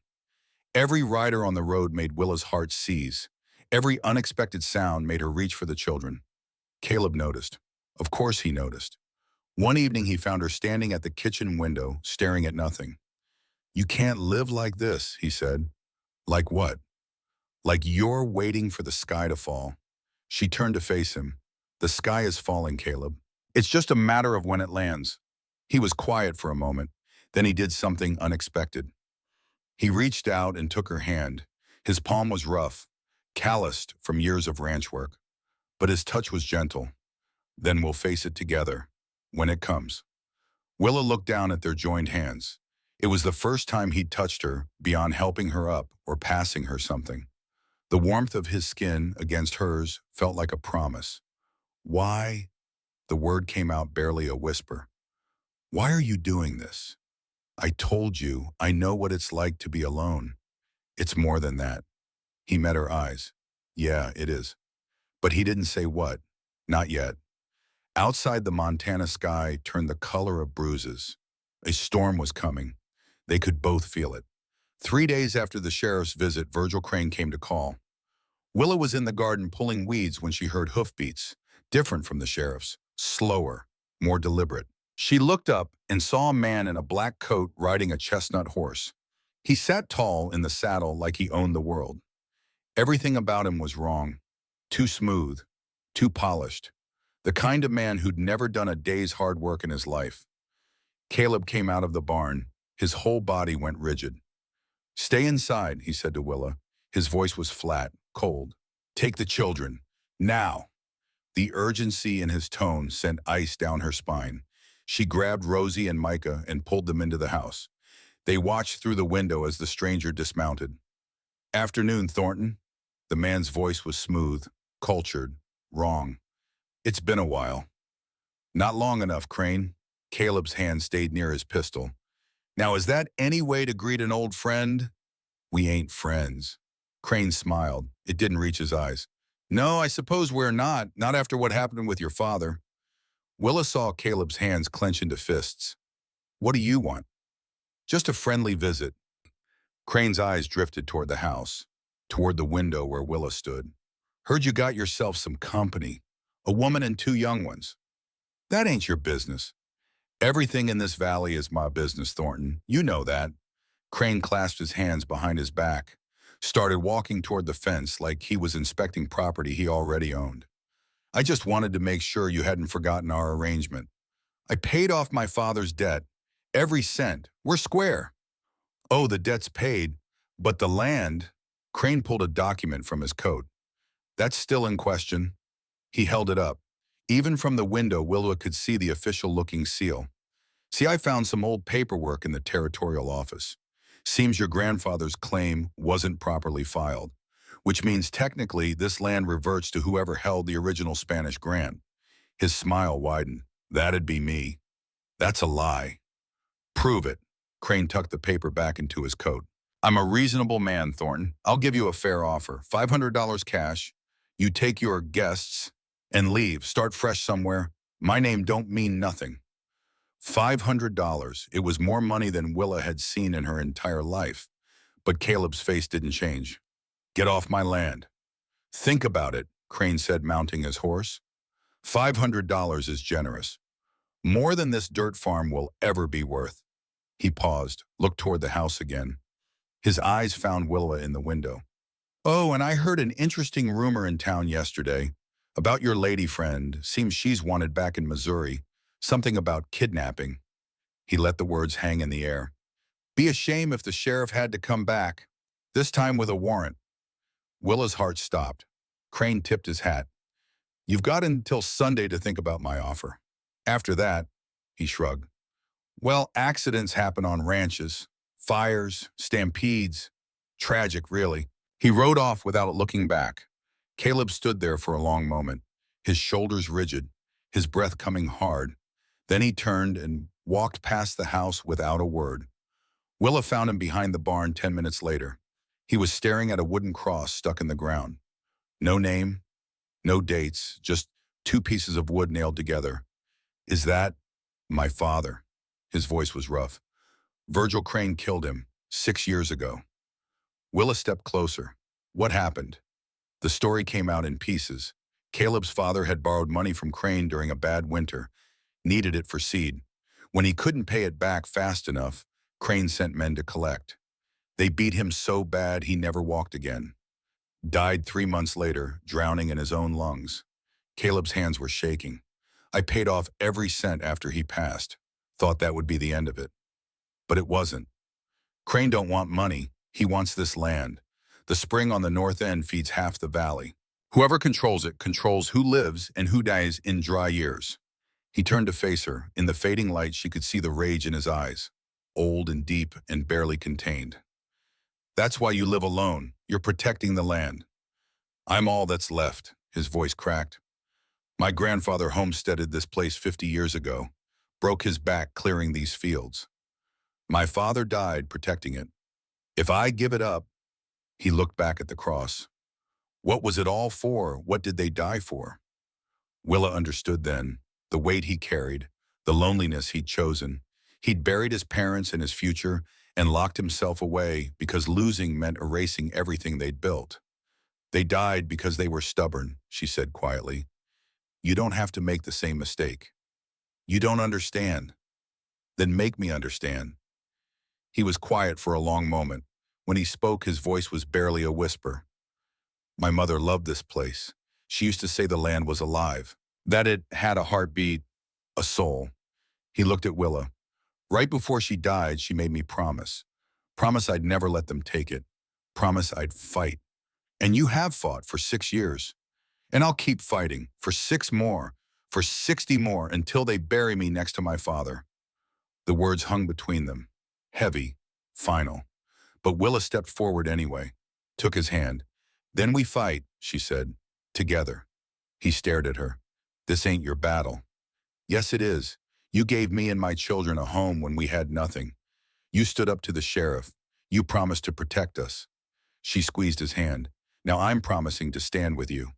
S1: Every rider on the road made Willa's heart seize. Every unexpected sound made her reach for the children. Caleb noticed. Of course he noticed. One evening he found her standing at the kitchen window, staring at nothing. "You can't live like this," he said. "Like what?" "Like you're waiting for the sky to fall." She turned to face him. "The sky is falling, Caleb. It's just a matter of when it lands." He was quiet for a moment. Then he did something unexpected. He reached out and took her hand. His palm was rough, calloused from years of ranch work, but his touch was gentle. "Then we'll face it together, when it comes." Willa looked down at their joined hands. It was the first time he'd touched her beyond helping her up or passing her something. The warmth of his skin against hers felt like a promise. "Why?" The word came out barely a whisper. "Why are you doing this?" "I told you, I know what it's like to be alone." "It's more than that." He met her eyes. "Yeah, it is." But he didn't say what. Not yet. Outside, the Montana sky turned the color of bruises. A storm was coming. They could both feel it. 3 days after the sheriff's visit, Virgil Crane came to call. Willa was in the garden pulling weeds when she heard hoofbeats, different from the sheriff's, slower, more deliberate. She looked up and saw a man in a black coat riding a chestnut horse. He sat tall in the saddle like he owned the world. Everything about him was wrong. Too smooth, too polished. The kind of man who'd never done a day's hard work in his life. Caleb came out of the barn. His whole body went rigid. "Stay inside," he said to Willa. His voice was flat, cold. "Take the children. Now." The urgency in his tone sent ice down her spine. She grabbed Rosie and Micah and pulled them into the house. They watched through the window as the stranger dismounted. "Afternoon, Thornton." The man's voice was smooth, cultured, wrong. "It's been a while." "Not long enough, Crane." Caleb's hand stayed near his pistol. "Now is that any way to greet an old friend?" "We ain't friends." Crane smiled. It didn't reach his eyes. "No, I suppose we're not after what happened with your father." Willa saw Caleb's hands clench into fists. "What do you want?" "Just a friendly visit." Crane's eyes drifted toward the house, toward the window where Willa stood. "Heard you got yourself some company. A woman and 2 young ones." "That ain't your business." "Everything in this valley is my business, Thornton. You know that." Crane clasped his hands behind his back, started walking toward the fence like he was inspecting property he already owned. "I just wanted to make sure you hadn't forgotten our arrangement. I paid off my father's debt. Every cent. We're square." "Oh, the debt's paid. But the land—" Crane pulled a document from his coat. "That's still in question." He held it up. Even from the window, Willa could see the official-looking seal. "See, I found some old paperwork in the territorial office. Seems your grandfather's claim wasn't properly filed, which means technically this land reverts to whoever held the original Spanish grant." His smile widened. "That'd be me." "That's a lie." "Prove it." Crane tucked the paper back into his coat. "I'm a reasonable man, Thornton. I'll give you a fair offer. $500 cash. You take your guests and leave. Start fresh somewhere. My name don't mean nothing." $500. It was more money than Willa had seen in her entire life. But Caleb's face didn't change. "Get off my land." "Think about it," Crane said, mounting his horse. $500 is generous. More than this dirt farm will ever be worth." He paused, looked toward the house again. His eyes found Willa in the window. "Oh, and I heard an interesting rumor in town yesterday. About your lady friend. Seems she's wanted back in Missouri. Something about kidnapping." He let the words hang in the air. "Be a shame if the sheriff had to come back. This time with a warrant." Willa's heart stopped. Crane tipped his hat. "You've got until Sunday to think about my offer. After that," he shrugged. "Well, accidents happen on ranches. Fires, stampedes. Tragic, really." He rode off without looking back. Caleb stood there for a long moment, his shoulders rigid, his breath coming hard. Then he turned and walked past the house without a word. Willa found him behind the barn 10 minutes later. He was staring at a wooden cross stuck in the ground. No name, no dates, just 2 pieces of wood nailed together. "Is that—" "My father." His voice was rough. "Virgil Crane killed him 6 years ago." Willa stepped closer. What happened? The story came out in pieces. Caleb's father had borrowed money from Crane during a bad winter, needed it for seed. When he couldn't pay it back fast enough, Crane sent men to collect. They beat him so bad he never walked again. Died 3 months later, drowning in his own lungs. Caleb's hands were shaking. I paid off every cent after he passed. Thought that would be the end of it. But it wasn't. Crane don't want money. He wants this land. The spring on the north end feeds half the valley. Whoever controls it controls who lives and who dies in dry years. He turned to face her. In the fading light, she could see the rage in his eyes, old and deep and barely contained. That's why you live alone. You're protecting the land. I'm all that's left, his voice cracked. My grandfather homesteaded this place 50 years ago, broke his back clearing these fields. My father died protecting it. If I give it up, he looked back at the cross. What was it all for? What did they die for? Willa understood then, the weight he carried, the loneliness he'd chosen. He'd buried his parents and his future and locked himself away because losing meant erasing everything they'd built. They died because they were stubborn, she said quietly. You don't have to make the same mistake. You don't understand. Then make me understand. He was quiet for a long moment. When he spoke, his voice was barely a whisper. My mother loved this place. She used to say the land was alive, that it had a heartbeat, a soul. He looked at Willa. Right before she died, she made me promise. Promise I'd never let them take it. Promise I'd fight. And you have fought for 6 years. And I'll keep fighting for 6 more, for 60 more, until they bury me next to my father. The words hung between them, heavy, final. But Willa stepped forward anyway, took his hand. Then we fight, she said, together. He stared at her. This ain't your battle. Yes, it is. You gave me and my children a home when we had nothing. You stood up to the sheriff. You promised to protect us. She squeezed his hand. Now I'm promising to stand with you.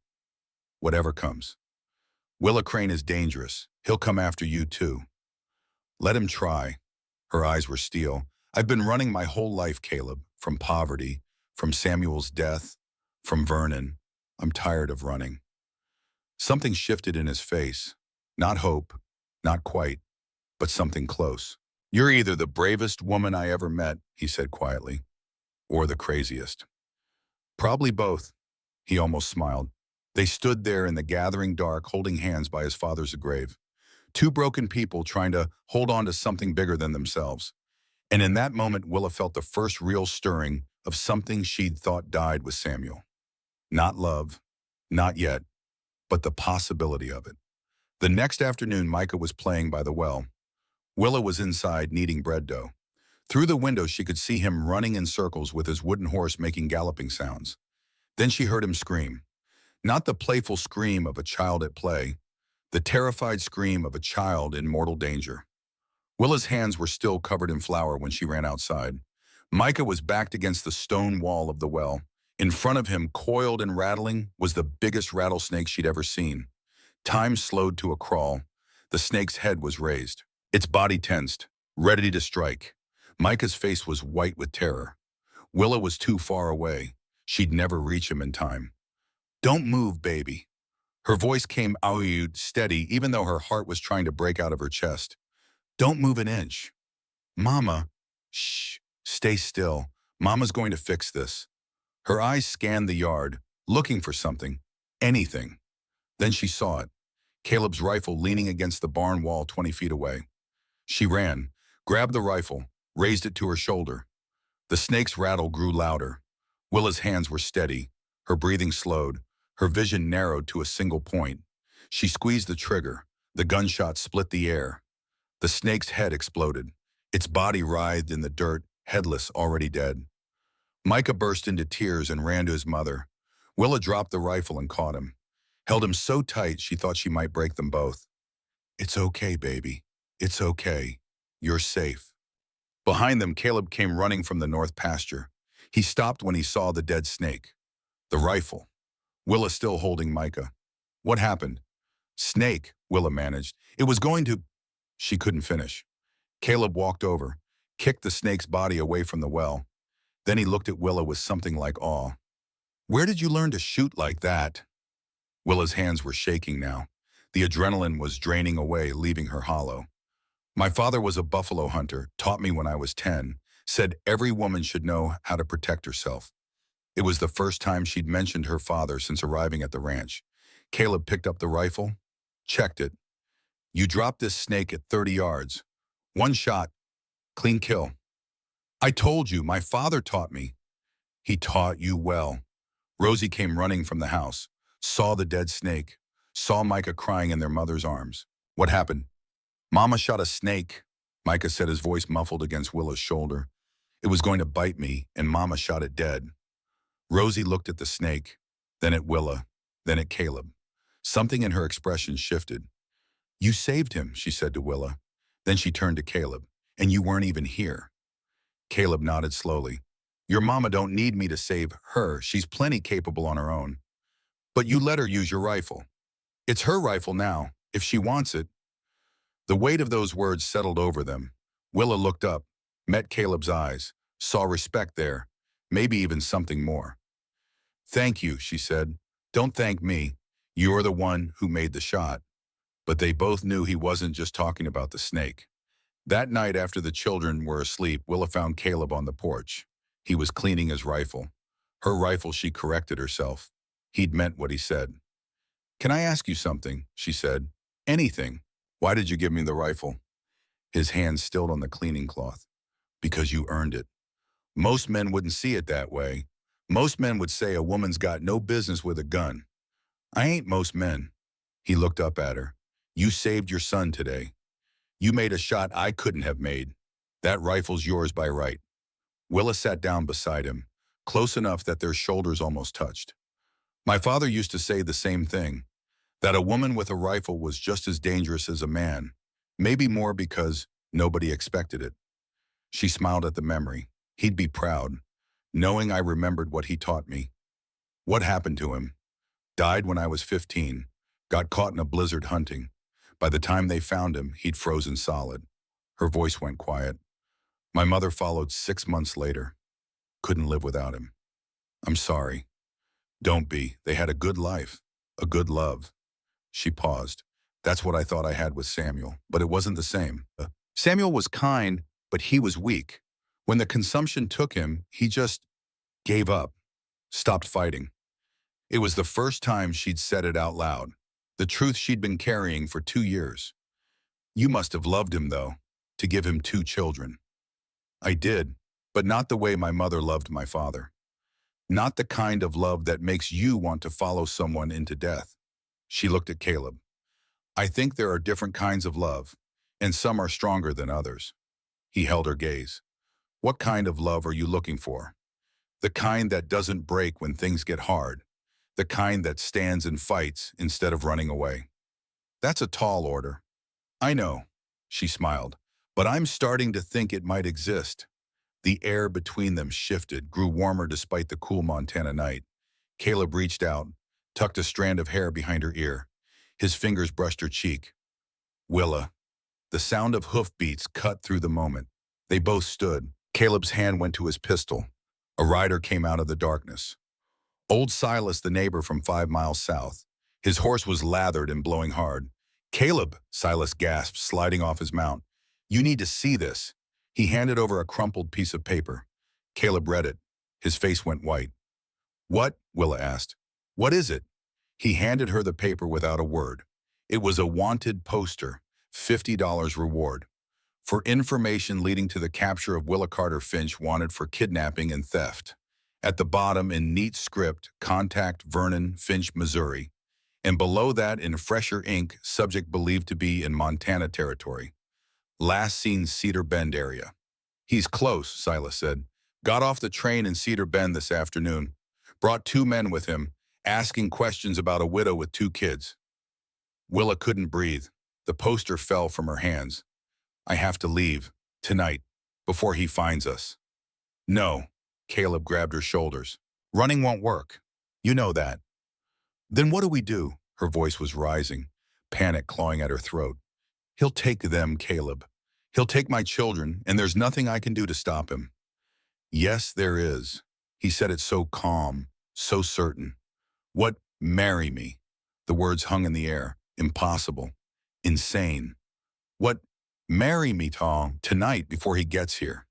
S1: Whatever comes. Willa Crane is dangerous. He'll come after you too. Let him try. Her eyes were steel. I've been running my whole life, Caleb, from poverty, from Samuel's death, from Vernon. I'm tired of running. Something shifted in his face. Not hope, not quite, but something close. You're either the bravest woman I ever met, he said quietly, or the craziest. Probably both, he almost smiled. They stood there in the gathering dark, holding hands by his father's grave. 2 broken people trying to hold on to something bigger than themselves. And in that moment, Willa felt the first real stirring of something she'd thought died with Samuel. Not love, not yet, but the possibility of it. The next afternoon, Micah was playing by the well. Willa was inside kneading bread dough. Through the window, she could see him running in circles with his wooden horse making galloping sounds. Then she heard him scream. Not the playful scream of a child at play, the terrified scream of a child in mortal danger. Willa's hands were still covered in flour when she ran outside. Micah was backed against the stone wall of the well. In front of him, coiled and rattling, was the biggest rattlesnake she'd ever seen. Time slowed to a crawl. The snake's head was raised. Its body tensed, ready to strike. Micah's face was white with terror. Willa was too far away. She'd never reach him in time. Don't move, baby. Her voice came out steady, even though her heart was trying to break out of her chest. Don't move an inch. Mama, shh, stay still. Mama's going to fix this. Her eyes scanned the yard, looking for something, anything. Then she saw it, Caleb's rifle leaning against the barn wall 20 feet away. She ran, grabbed the rifle, raised it to her shoulder. The snake's rattle grew louder. Willa's hands were steady, her breathing slowed, her vision narrowed to a single point. She squeezed the trigger. The gunshot split the air. The snake's head exploded. Its body writhed in the dirt, headless, already dead. Micah burst into tears and ran to his mother. Willa dropped the rifle and caught him. Held him so tight she thought she might break them both. It's okay, baby. It's okay. You're safe. Behind them, Caleb came running from the north pasture. He stopped when he saw the dead snake. The rifle. Willa still holding Micah. What happened? Snake, Willa managed. It was going to... She couldn't finish. Caleb walked over, kicked the snake's body away from the well. Then he looked at Willa with something like awe. Where did you learn to shoot like that? Willa's hands were shaking now. The adrenaline was draining away, leaving her hollow. My father was a buffalo hunter, taught me when I was 10, said every woman should know how to protect herself. It was the first time she'd mentioned her father since arriving at the ranch. Caleb picked up the rifle, checked it. You dropped this snake at 30 yards. One shot, clean kill. I told you, my father taught me. He taught you well. Rosie came running from the house, saw the dead snake, saw Micah crying in their mother's arms. What happened? Mama shot a snake, Micah said, his voice muffled against Willa's shoulder. It was going to bite me, and Mama shot it dead. Rosie looked at the snake, then at Willa, then at Caleb. Something in her expression shifted. You saved him, she said to Willa. Then she turned to Caleb. And you weren't even here. Caleb nodded slowly. Your mama don't need me to save her. She's plenty capable on her own. But you let her use your rifle. It's her rifle now, if she wants it. The weight of those words settled over them. Willa looked up, met Caleb's eyes, saw respect there, maybe even something more. Thank you, she said. Don't thank me. You're the one who made the shot. But they both knew he wasn't just talking about the snake. That night after the children were asleep, Willa found Caleb on the porch. He was cleaning his rifle. Her rifle, she corrected herself. He'd meant what he said. Can I ask you something? She said. Anything. Why did you give me the rifle? His hands stilled on the cleaning cloth. Because you earned it. Most men wouldn't see it that way. Most men would say a woman's got no business with a gun. I ain't most men. He looked up at her. You saved your son today. You made a shot I couldn't have made. That rifle's yours by right. Willa sat down beside him, close enough that their shoulders almost touched. My father used to say the same thing, that a woman with a rifle was just as dangerous as a man, maybe more because nobody expected it. She smiled at the memory. He'd be proud, knowing I remembered what he taught me. What happened to him? Died when I was 15, got caught in a blizzard hunting. By the time they found him, he'd frozen solid. Her voice went quiet. My mother followed 6 months later. Couldn't live without him. I'm sorry. Don't be. They had a good life, a good love. She paused. That's what I thought I had with Samuel, but it wasn't the same. Samuel was kind, but he was weak. When the consumption took him, he just gave up, stopped fighting. It was the first time she'd said it out loud. The truth she'd been carrying for 2 years. You must have loved him, though, to give him 2 children. I did, but not the way my mother loved my father. Not the kind of love that makes you want to follow someone into death. She looked at Caleb. I think there are different kinds of love, and some are stronger than others. He held her gaze. What kind of love are you looking for? The kind that doesn't break when things get hard. The kind that stands and fights instead of running away. That's a tall order. I know, she smiled, but I'm starting to think it might exist. The air between them shifted, grew warmer despite the cool Montana night. Caleb reached out, tucked a strand of hair behind her ear. His fingers brushed her cheek. Willa. The sound of hoofbeats cut through the moment. They both stood. Caleb's hand went to his pistol. A rider came out of the darkness. Old Silas, the neighbor from 5 miles south. His horse was lathered and blowing hard. Caleb, Silas gasped, sliding off his mount. You need to see this. He handed over a crumpled piece of paper. Caleb read it. His face went white. What? Willa asked. What is it? He handed her the paper without a word. It was a wanted poster, $50 reward. For information leading to the capture of Willa Carter Finch, wanted for kidnapping and theft. At the bottom, in neat script, contact Vernon, Finch, Missouri. And below that, in fresher ink, subject believed to be in Montana territory. Last seen Cedar Bend area. He's close, Silas said. Got off the train in Cedar Bend this afternoon. Brought 2 men with him, asking questions about a widow with 2 kids. Willa couldn't breathe. The poster fell from her hands. I have to leave, tonight, before he finds us. No. Caleb grabbed her shoulders. Running won't work. You know that. Then what do we do? Her voice was rising, panic clawing at her throat. He'll take them, Caleb. He'll take my children, and there's nothing I can do to stop him. Yes, there is. He said it so calm, so certain. What, marry me? The words hung in the air. Impossible. Insane. What, marry me, Tom, tonight before he gets here?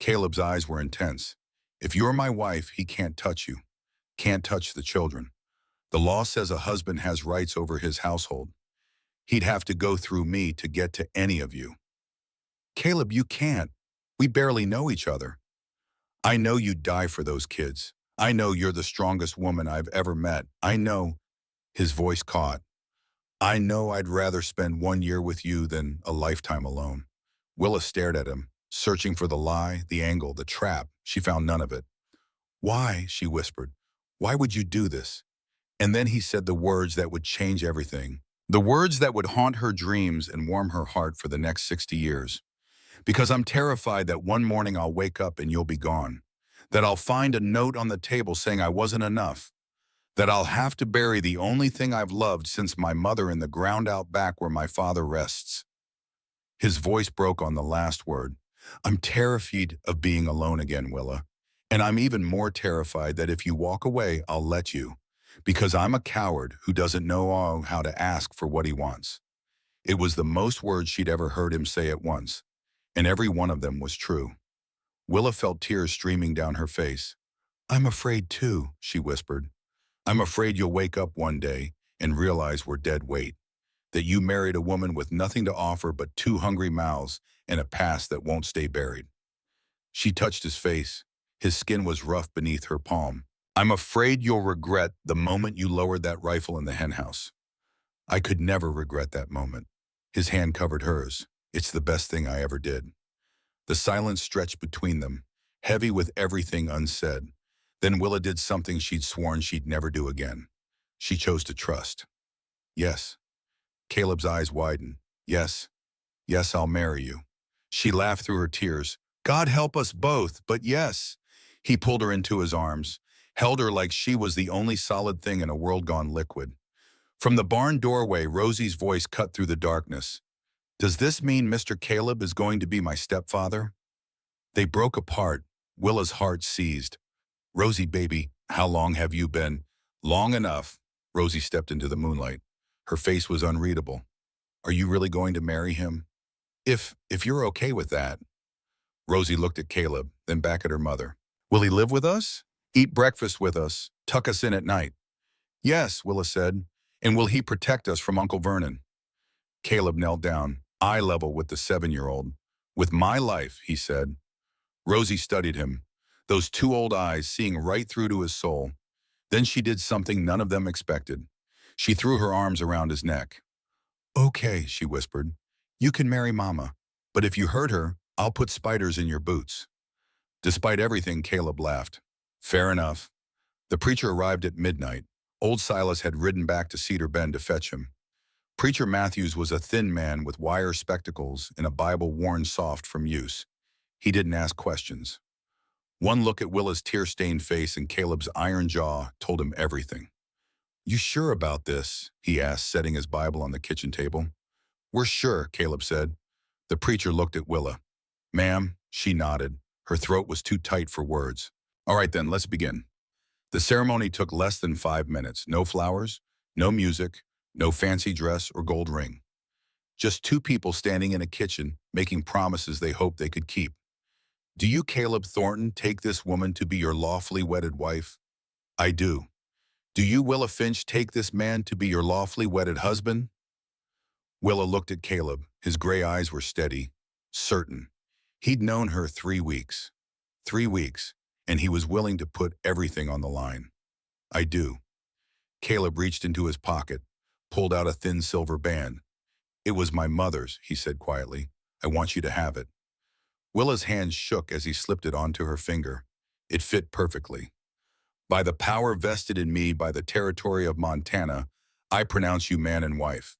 S1: Caleb's eyes were intense. If you're my wife, he can't touch you. Can't touch the children. The law says a husband has rights over his household. He'd have to go through me to get to any of you. Caleb, you can't. We barely know each other. I know you'd die for those kids. I know you're the strongest woman I've ever met. I know, his voice caught. I know I'd rather spend 1 year with you than a lifetime alone. Willa stared at him, searching for the lie, the angle, the trap. She found none of it. Why, she whispered, why would you do this? And then he said the words that would change everything. The words that would haunt her dreams and warm her heart for the next 60 years. Because I'm terrified that one morning I'll wake up and you'll be gone. That I'll find a note on the table saying I wasn't enough. That I'll have to bury the only thing I've loved since my mother in the ground out back where my father rests. His voice broke on the last word. I'm terrified of being alone again, Willa. And I'm even more terrified that if you walk away, I'll let you. Because I'm a coward who doesn't know how to ask for what he wants. It was the most words she'd ever heard him say at once. And every one of them was true. Willa felt tears streaming down her face. I'm afraid too, she whispered. I'm afraid you'll wake up one day and realize we're dead weight. That you married a woman with nothing to offer but 2 hungry mouths and a past that won't stay buried. She touched his face. His skin was rough beneath her palm. I'm afraid you'll regret the moment you lowered that rifle in the henhouse. I could never regret that moment. His hand covered hers. It's the best thing I ever did. The silence stretched between them, heavy with everything unsaid. Then Willa did something she'd sworn she'd never do again. She chose to trust. Yes. Caleb's eyes widened. Yes. Yes, I'll marry you. She laughed through her tears. God help us both, but yes. He pulled her into his arms, held her like she was the only solid thing in a world gone liquid. From the barn doorway, Rosie's voice cut through the darkness. Does this mean Mr. Caleb is going to be my stepfather? They broke apart. Willa's heart seized. Rosie, baby, how long have you been? Long enough. Rosie stepped into the moonlight. Her face was unreadable. Are you really going to marry him? If you're okay with that. Rosie looked at Caleb, then back at her mother. Will he live with us? Eat breakfast with us? Tuck us in at night? Yes, Willa said. And will he protect us from Uncle Vernon? Caleb knelt down, eye level with the 7-year-old. With my life, he said. Rosie studied him, those 2 old eyes seeing right through to his soul. Then she did something none of them expected. She threw her arms around his neck. Okay, she whispered. You can marry Mama, but if you hurt her, I'll put spiders in your boots. Despite everything, Caleb laughed. Fair enough. The preacher arrived at midnight. Old Silas had ridden back to Cedar Bend to fetch him. Preacher Matthews was a thin man with wire spectacles and a Bible worn soft from use. He didn't ask questions. One look at Willa's tear-stained face and Caleb's iron jaw told him everything. You sure about this? He asked, setting his Bible on the kitchen table. We're sure, Caleb said. The preacher looked at Willa. Ma'am, she nodded. Her throat was too tight for words. All right then, let's begin. The ceremony took less than 5 minutes. No flowers, no music, no fancy dress or gold ring. Just 2 people standing in a kitchen, making promises they hoped they could keep. Do you, Caleb Thornton, take this woman to be your lawfully wedded wife? I do. Do you, Willa Finch, take this man to be your lawfully wedded husband? Willa looked at Caleb. His gray eyes were steady, certain. He'd known her 3 weeks. 3 weeks, and he was willing to put everything on the line. I do. Caleb reached into his pocket, pulled out a thin silver band. It was my mother's, he said quietly. I want you to have it. Willa's hand shook as he slipped it onto her finger. It fit perfectly. By the power vested in me by the territory of Montana, I pronounce you man and wife.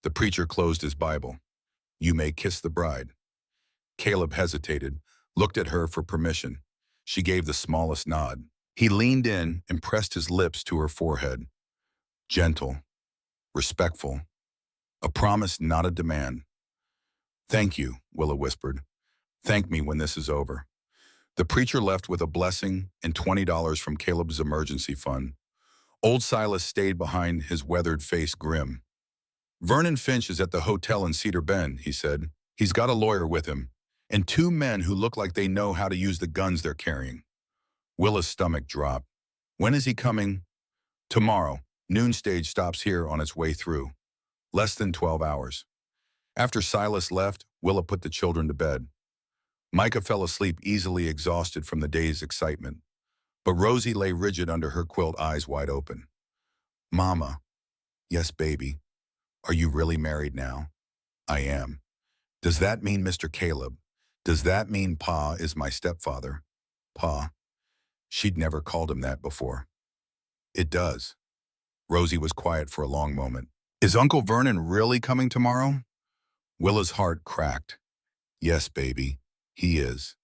S1: The preacher closed his Bible. You may kiss the bride. Caleb hesitated, looked at her for permission. She gave the smallest nod. He leaned in and pressed his lips to her forehead. Gentle, respectful, a promise, not a demand. Thank you, Willa whispered. Thank me when this is over. The preacher left with a blessing and $20 from Caleb's emergency fund. Old Silas stayed behind, his weathered face grim. Vernon Finch is at the hotel in Cedar Bend, he said. He's got a lawyer with him, and two men who look like they know how to use the guns they're carrying. Willa's stomach dropped. When is he coming? Tomorrow. Noon stage stops here on its way through. Less than 12 hours. After Silas left, Willa put the children to bed. Micah fell asleep easily exhausted from the day's excitement, but Rosie lay rigid under her quilt, eyes wide open. Mama. Yes, baby. Are you really married now? I am. Does that mean Mr. Caleb? Does that mean Pa is my stepfather? Pa. She'd never called him that before. It does. Rosie was quiet for a long moment. Is Uncle Vernon really coming tomorrow? Willa's heart cracked. Yes, baby, he is.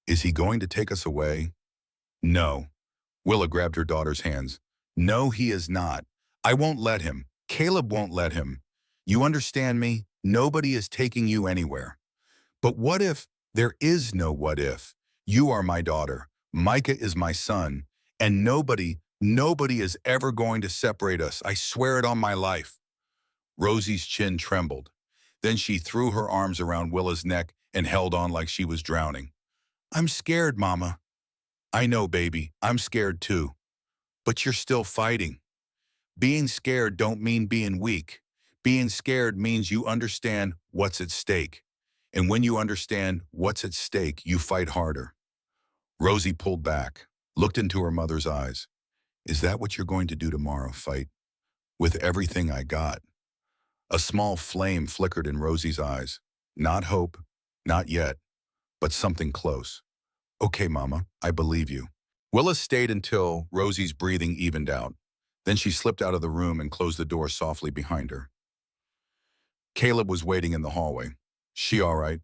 S1: Is he going to take us away? No. Willa grabbed her daughter's hands. No, he is not. I won't let him. Caleb won't let him. You understand me? Nobody is taking you anywhere. But what if there is no what if? You are my daughter. Micah is my son. And nobody is ever going to separate us. I swear it on my life. Rosie's chin trembled. Then she threw her arms around Willa's neck and held on like she was drowning. I'm scared, Mama. I know, baby. I'm scared too. But you're still fighting. Being scared don't mean being weak. Being scared means you understand what's at stake. And when you understand what's at stake, you fight harder. Rosie pulled back, looked into her mother's eyes. Is that what you're going to do tomorrow, fight? With everything I got. A small flame flickered in Rosie's eyes. Not hope, not yet, but something close. Okay, Mama, I believe you. Willa stayed until Rosie's breathing evened out. Then she slipped out of the room and closed the door softly behind her. Caleb was waiting in the hallway. She all right?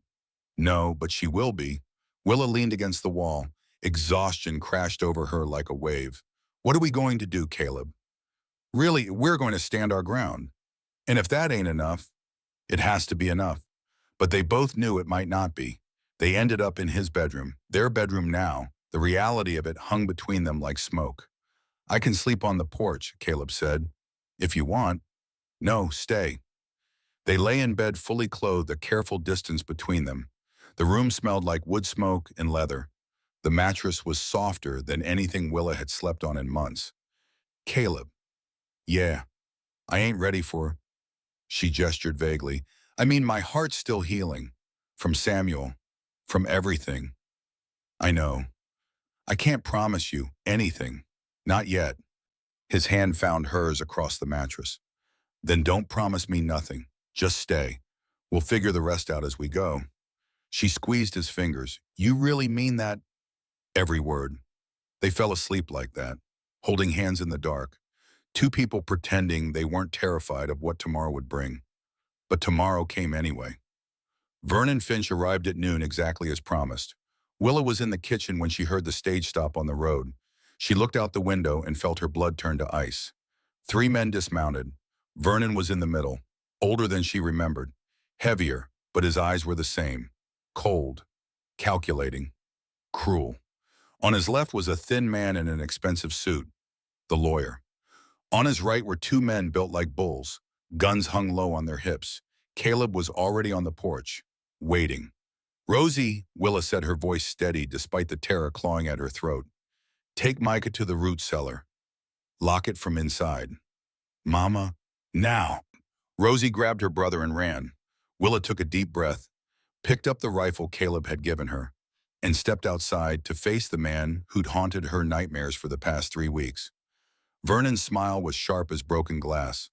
S1: No, but she will be. Willa leaned against the wall. Exhaustion crashed over her like a wave. What are we going to do, Caleb? Really, we're going to stand our ground. And if that ain't enough, it has to be enough. But they both knew it might not be. They ended up in his bedroom, their bedroom now. The reality of it hung between them like smoke. I can sleep on the porch, Caleb said. If you want. No, stay. They lay in bed fully clothed, a careful distance between them. The room smelled like wood smoke and leather. The mattress was softer than anything Willa had slept on in months. Caleb. Yeah, I ain't ready for. She gestured vaguely. I mean, my heart's still healing. From Samuel. From everything. I know. I can't promise you anything. Not yet. His hand found hers across the mattress. Then don't promise me nothing. Just stay. We'll figure the rest out as we go. She squeezed his fingers. You really mean that? Every word. They fell asleep like that, holding hands in the dark. Two people pretending they weren't terrified of what tomorrow would bring. But tomorrow came anyway. Vernon Finch arrived at noon exactly as promised. Willa was in the kitchen when she heard the stage stop on the road. She looked out the window and felt her blood turn to ice. Three men dismounted. Vernon was in the middle, older than she remembered, heavier, but his eyes were the same. Cold, calculating, cruel. On his left was a thin man in an expensive suit, the lawyer. On his right were two men built like bulls, guns hung low on their hips. Caleb was already on the porch, waiting. Rosie, Willa said, her voice steady despite the terror clawing at her throat. Take Micah to the root cellar. Lock it from inside. Mama, now. Rosie grabbed her brother and ran. Willa took a deep breath, picked up the rifle Caleb had given her, and stepped outside to face the man who'd haunted her nightmares for the past 3 weeks. Vernon's smile was sharp as broken glass.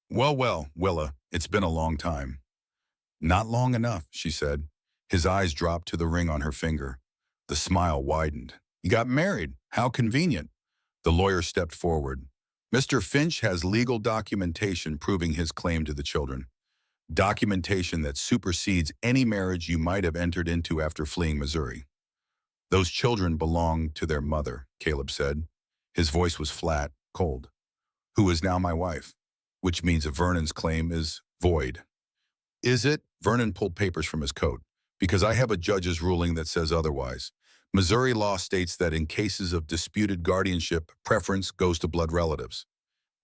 S1: Well, Willa, it's been a long time. Not long enough, she said. His eyes dropped to the ring on her finger. The smile widened. You got married. How convenient. The lawyer stepped forward. Mr. Finch has legal documentation proving his claim to the children. Documentation that supersedes any marriage you might have entered into after fleeing Missouri. Those children belong to their mother, Caleb said. His voice was flat, cold. Who is now my wife, which means Vernon's claim is void. Is it? Vernon pulled papers from his coat. Because I have a judge's ruling that says otherwise. Missouri law states that in cases of disputed guardianship, preference goes to blood relatives.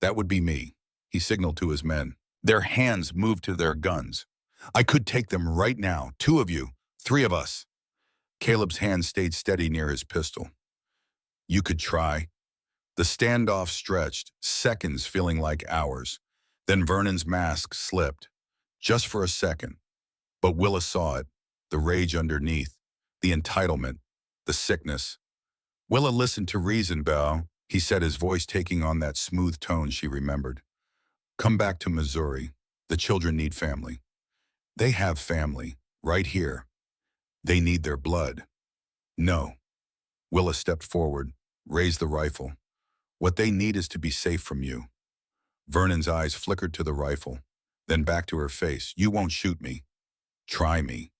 S1: That would be me. He signaled to his men. Their hands moved to their guns. I could take them right now, two of you, three of us. Caleb's hand stayed steady near his pistol. You could try. The standoff stretched, seconds feeling like hours. Then Vernon's mask slipped, just for a second. But Willa saw it, the rage underneath, the entitlement, the sickness. Willa listened to reason, Belle, he said, his voice taking on that smooth tone she remembered. Come back to Missouri. The children need family. They have family, right here. They need their blood. No. Willa stepped forward, raised the rifle. What they need is to be safe from you. Vernon's eyes flickered to the rifle, then back to her face. You won't shoot me. Try me.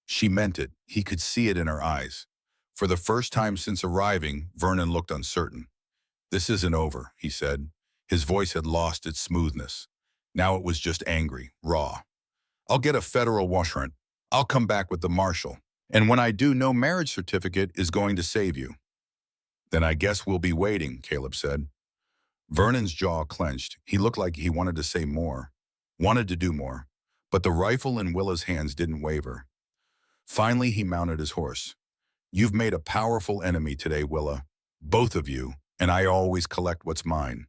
S1: She meant it. He could see it in her eyes. For the first time since arriving, Vernon looked uncertain. This isn't over, he said. His voice had lost its smoothness. Now it was just angry, raw. I'll get a federal warrant. I'll come back with the marshal. And when I do, no marriage certificate is going to save you. Then I guess we'll be waiting, Caleb said. Vernon's jaw clenched. He looked like he wanted to say more, wanted to do more. But the rifle in Willa's hands didn't waver. Finally, he mounted his horse. You've made a powerful enemy today, Willa. Both of you, and I always collect what's mine.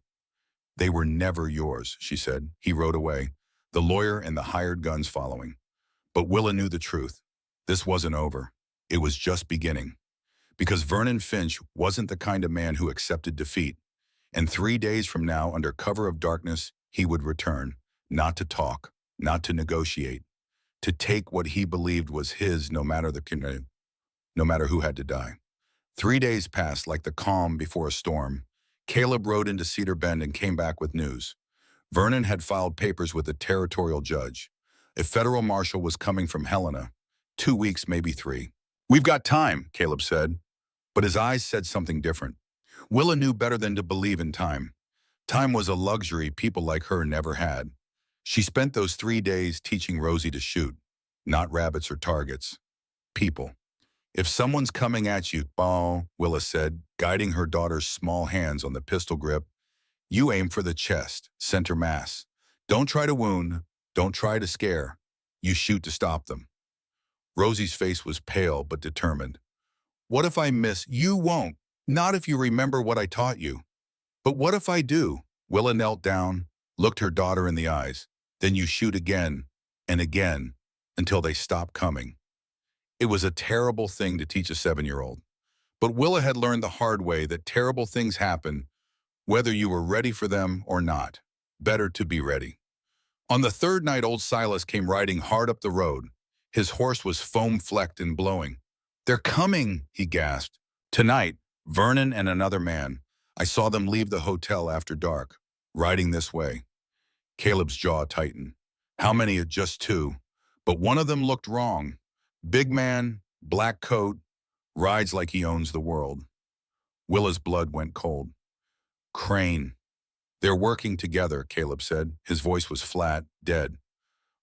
S1: They were never yours, she said. He rode away, the lawyer and the hired guns following. But Willa knew the truth. This wasn't over. It was just beginning. Because Vernon Finch wasn't the kind of man who accepted defeat. And 3 days from now, under cover of darkness, he would return, not to talk, not to negotiate, to take what he believed was his no matter who had to die. 3 days passed like the calm before a storm. Caleb rode into Cedar Bend and came back with news. Vernon had filed papers with a territorial judge. A federal marshal was coming from Helena. 2 weeks, maybe 3. We've got time, Caleb said. But his eyes said something different. Willa knew better than to believe in time. Time was a luxury people like her never had. She spent those 3 days teaching Rosie to shoot. Not rabbits or targets. People. If someone's coming at you, Willa said, guiding her daughter's small hands on the pistol grip, you aim for the chest, center mass. Don't try to wound. Don't try to scare. You shoot to stop them. Rosie's face was pale but determined. What if I miss? You won't. Not if you remember what I taught you. But what if I do? Willa knelt down, looked her daughter in the eyes. Then you shoot again and again until they stop coming. It was a terrible thing to teach a 7-year-old. But Willa had learned the hard way that terrible things happen whether you were ready for them or not. Better to be ready. On the third night, old Silas came riding hard up the road. His horse was foam-flecked and blowing. They're coming, he gasped. Tonight, Vernon and another man. I saw them leave the hotel after dark, riding this way. Caleb's jaw tightened. How many? Just 2. But one of them looked wrong. Big man, black coat, rides like he owns the world. Willa's blood went cold. Crane. They're working together, Caleb said. His voice was flat, dead.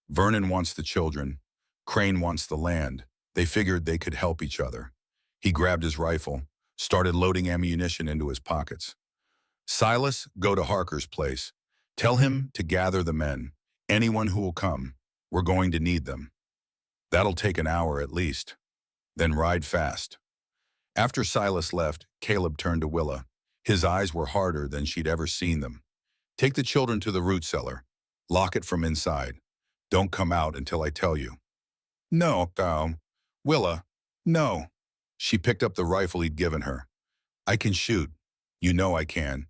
S1: Vernon wants the children. Crane wants the land. They figured they could help each other. He grabbed his rifle, started loading ammunition into his pockets. Silas, go to Harker's place. Tell him to gather the men. Anyone who will come. We're going to need them. That'll take an hour at least. Then ride fast. After Silas left, Caleb turned to Willa. His eyes were harder than she'd ever seen them. Take the children to the root cellar. Lock it from inside. Don't come out until I tell you. No, Willa, no. She picked up the rifle he'd given her. I can shoot. You know I can.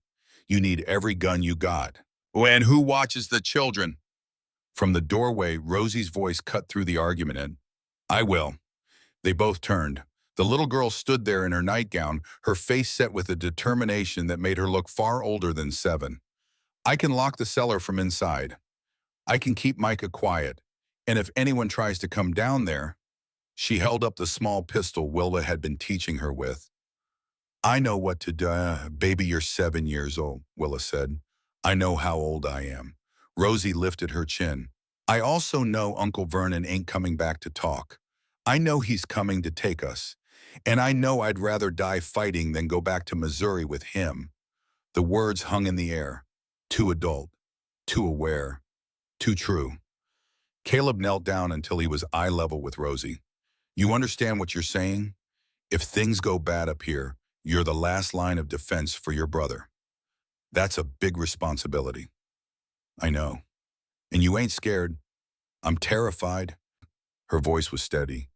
S1: You need every gun you got. And who watches the children? From the doorway, Rosie's voice cut through the argument and, I will. They both turned. The little girl stood there in her nightgown, her face set with a determination that made her look far older than 7. I can lock the cellar from inside. I can keep Micah quiet. And if anyone tries to come down there, she held up the small pistol Willa had been teaching her with. I know what to do. Baby, you're 7 years old, Willa said. I know how old I am. Rosie lifted her chin. I also know Uncle Vernon ain't coming back to talk. I know he's coming to take us. And I know I'd rather die fighting than go back to Missouri with him. The words hung in the air. Too adult, too aware, too true. Caleb knelt down until he was eye level with Rosie. You understand what you're saying? If things go bad up here, you're the last line of defense for your brother. That's a big responsibility. I know. And you ain't scared. I'm terrified. Her voice was steady.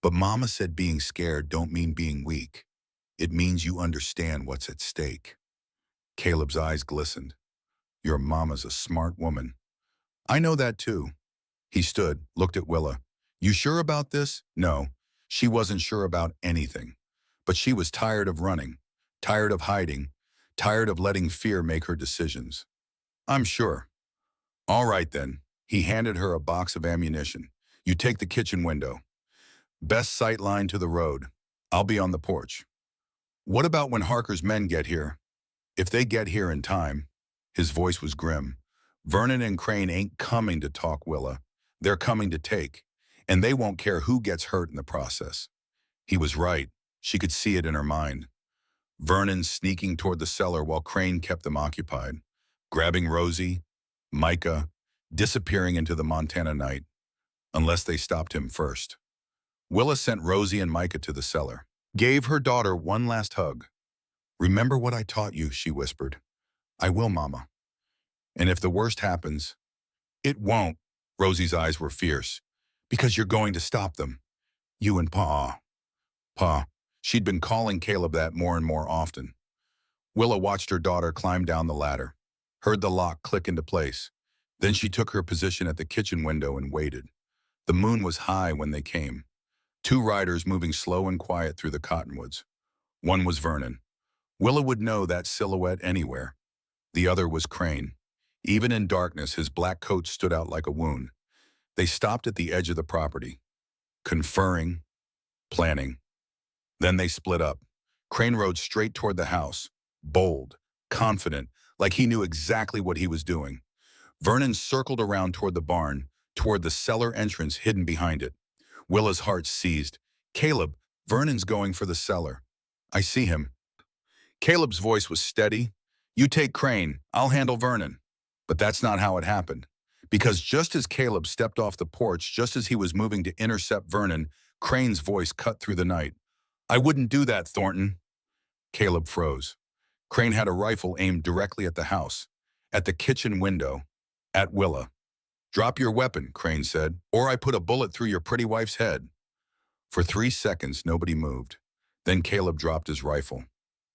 S1: But Mama said being scared don't mean being weak. It means you understand what's at stake. Caleb's eyes glistened. Your mama's a smart woman. I know that too. He stood, looked at Willa. You sure about this? No. She wasn't sure about anything. But she was tired of running, tired of hiding, tired of letting fear make her decisions. I'm sure. All right then. He handed her a box of ammunition. You take the kitchen window. Best sight line to the road. I'll be on the porch. What about when Harker's men get here? If they get here in time. His voice was grim. Vernon and Crane ain't coming to talk, Willa. They're coming to take. And they won't care who gets hurt in the process. He was right. She could see it in her mind. Vernon sneaking toward the cellar while Crane kept them occupied. Grabbing Rosie, Micah, disappearing into the Montana night. Unless they stopped him first. Willa sent Rosie and Micah to the cellar. Gave her daughter one last hug. Remember what I taught you, she whispered. I will, Mama. And if the worst happens, it won't. Rosie's eyes were fierce. Because you're going to stop them. You and Pa. Pa. She'd been calling Caleb that more and more often. Willa watched her daughter climb down the ladder, heard the lock click into place. Then she took her position at the kitchen window and waited. The moon was high when they came. Two riders moving slow and quiet through the cottonwoods. One was Vernon. Willa would know that silhouette anywhere. The other was Crane. Even in darkness, his black coat stood out like a wound. They stopped at the edge of the property, conferring, planning. Then they split up. Crane rode straight toward the house, bold, confident, like he knew exactly what he was doing. Vernon circled around toward the barn, toward the cellar entrance hidden behind it. Willa's heart seized. Caleb, Vernon's going for the cellar. I see him. Caleb's voice was steady. You take Crane, I'll handle Vernon. But that's not how it happened. Because just as Caleb stepped off the porch, just as he was moving to intercept Vernon, Crane's voice cut through the night. I wouldn't do that, Thornton. Caleb froze. Crane had a rifle aimed directly at the house, at the kitchen window, at Willa. Drop your weapon, Crane said, or I put a bullet through your pretty wife's head. For 3 seconds, nobody moved. Then Caleb dropped his rifle.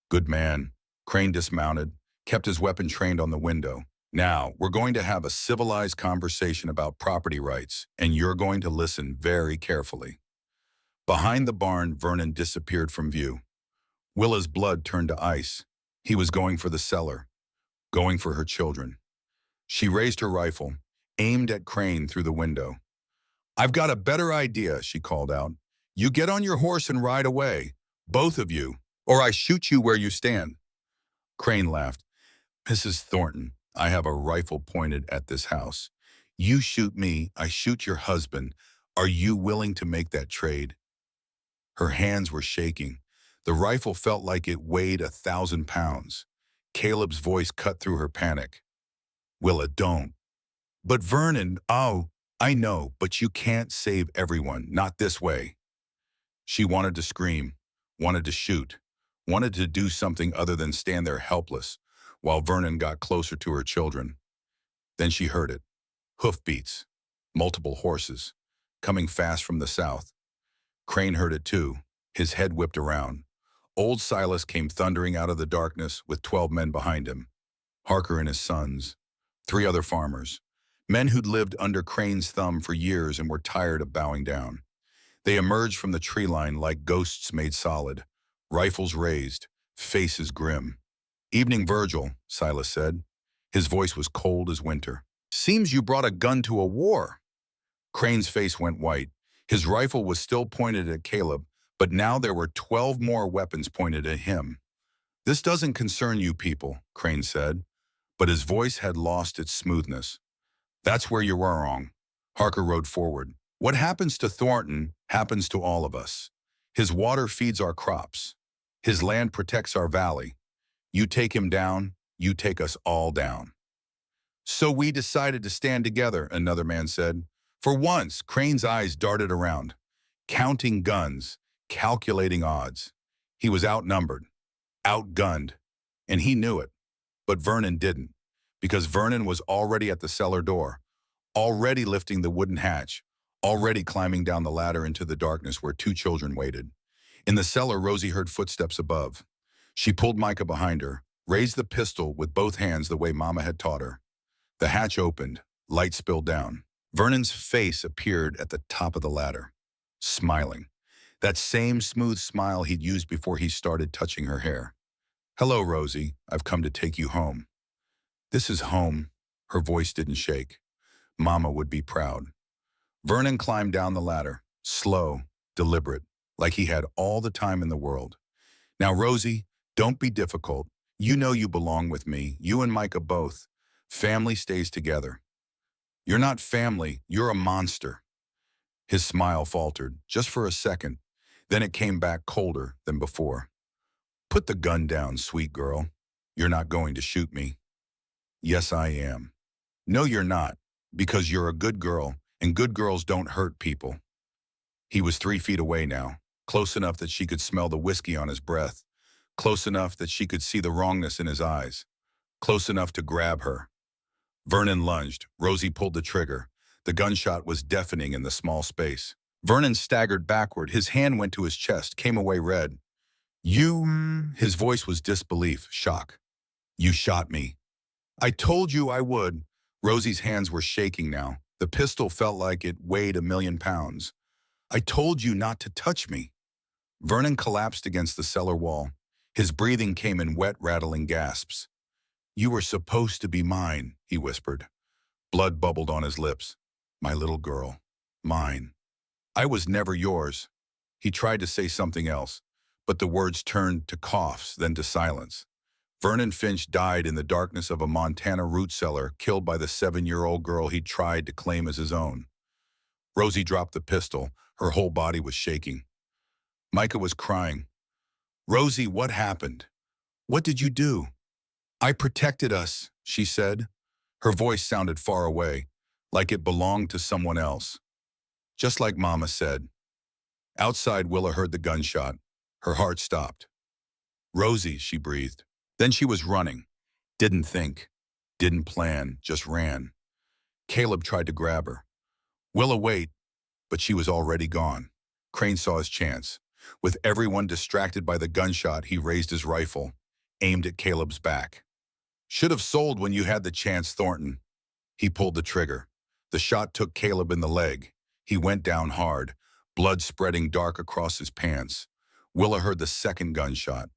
S1: Good man. Crane dismounted, kept his weapon trained on the window. Now, we're going to have a civilized conversation about property rights, and you're going to listen very carefully. Behind the barn, Vernon disappeared from view. Willa's blood turned to ice. He was going for the cellar, going for her children. She raised her rifle, aimed at Crane through the window. I've got a better idea, she called out. You get on your horse and ride away, both of you, or I shoot you where you stand. Crane laughed. Mrs. Thornton, I have a rifle pointed at this house. You shoot me, I shoot your husband. Are you willing to make that trade? Her hands were shaking. The rifle felt like it weighed 1,000 pounds. Caleb's voice cut through her panic. Willa, don't. But Vernon, oh, I know, but you can't save everyone, not this way. She wanted to scream, wanted to shoot, wanted to do something other than stand there helpless, while Vernon got closer to her children. Then she heard it. Hoofbeats, multiple horses, coming fast from the south. Crane heard it too, his head whipped around. Old Silas came thundering out of the darkness with 12 men behind him. Harker and his sons, 3 other farmers, men who'd lived under Crane's thumb for years and were tired of bowing down. They emerged from the tree line like ghosts made solid, rifles raised, faces grim. Evening Virgil, Silas said. His voice was cold as winter. Seems you brought a gun to a war. Crane's face went white. His rifle was still pointed at Caleb, but now there were 12 more weapons pointed at him. This doesn't concern you people, Crane said, but his voice had lost its smoothness. That's where you were wrong. Harker rode forward. What happens to Thornton happens to all of us. His water feeds our crops. His land protects our valley. You take him down, you take us all down. So we decided to stand together, another man said. For once, Crane's eyes darted around, counting guns, calculating odds. He was outnumbered, outgunned, and he knew it. But Vernon didn't, because Vernon was already at the cellar door, already lifting the wooden hatch, already climbing down the ladder into the darkness where two children waited. In the cellar, Rosie heard footsteps above. She pulled Micah behind her, raised the pistol with both hands the way Mama had taught her. The hatch opened, light spilled down. Vernon's face appeared at the top of the ladder, smiling. That same smooth smile he'd used before he started touching her hair. Hello, Rosie. I've come to take you home. This is home. Her voice didn't shake. Mama would be proud. Vernon climbed down the ladder, slow, deliberate, like he had all the time in the world. Now, Rosie, don't be difficult. You know you belong with me, you and Micah both. Family stays together. You're not family, you're a monster. His smile faltered, just for a second. Then it came back colder than before. Put the gun down, sweet girl. You're not going to shoot me. Yes, I am. No, you're not, because you're a good girl, and good girls don't hurt people. He was 3 feet away now, close enough that she could smell the whiskey on his breath, close enough that she could see the wrongness in his eyes, close enough to grab her. Vernon lunged. Rosie pulled the trigger. The gunshot was deafening in the small space. Vernon staggered backward. His hand went to his chest, came away red. You... His voice was disbelief, shock. You shot me. I told you I would. Rosie's hands were shaking now. The pistol felt like it weighed 1,000,000 pounds. I told you not to touch me. Vernon collapsed against the cellar wall. His breathing came in wet, rattling gasps. You were supposed to be mine, he whispered. Blood bubbled on his lips. My little girl. Mine. I was never yours. He tried to say something else, but the words turned to coughs, then to silence. Vernon Finch died in the darkness of a Montana root cellar, killed by the 7-year-old girl he'd tried to claim as his own. Rosie dropped the pistol. Her whole body was shaking. Micah was crying. Rosie, what happened? What did you do? I protected us, she said. Her voice sounded far away, like it belonged to someone else. Just like Mama said. Outside, Willa heard the gunshot. Her heart stopped. Rosie, she breathed. Then she was running. Didn't think. Didn't plan, just ran. Caleb tried to grab her. Willa, wait, but she was already gone. Crane saw his chance. With everyone distracted by the gunshot, he raised his rifle, aimed at Caleb's back. Should have sold when you had the chance, Thornton. He pulled the trigger. The shot took Caleb in the leg. He went down hard, blood spreading dark across his pants. Willa heard the second gunshot,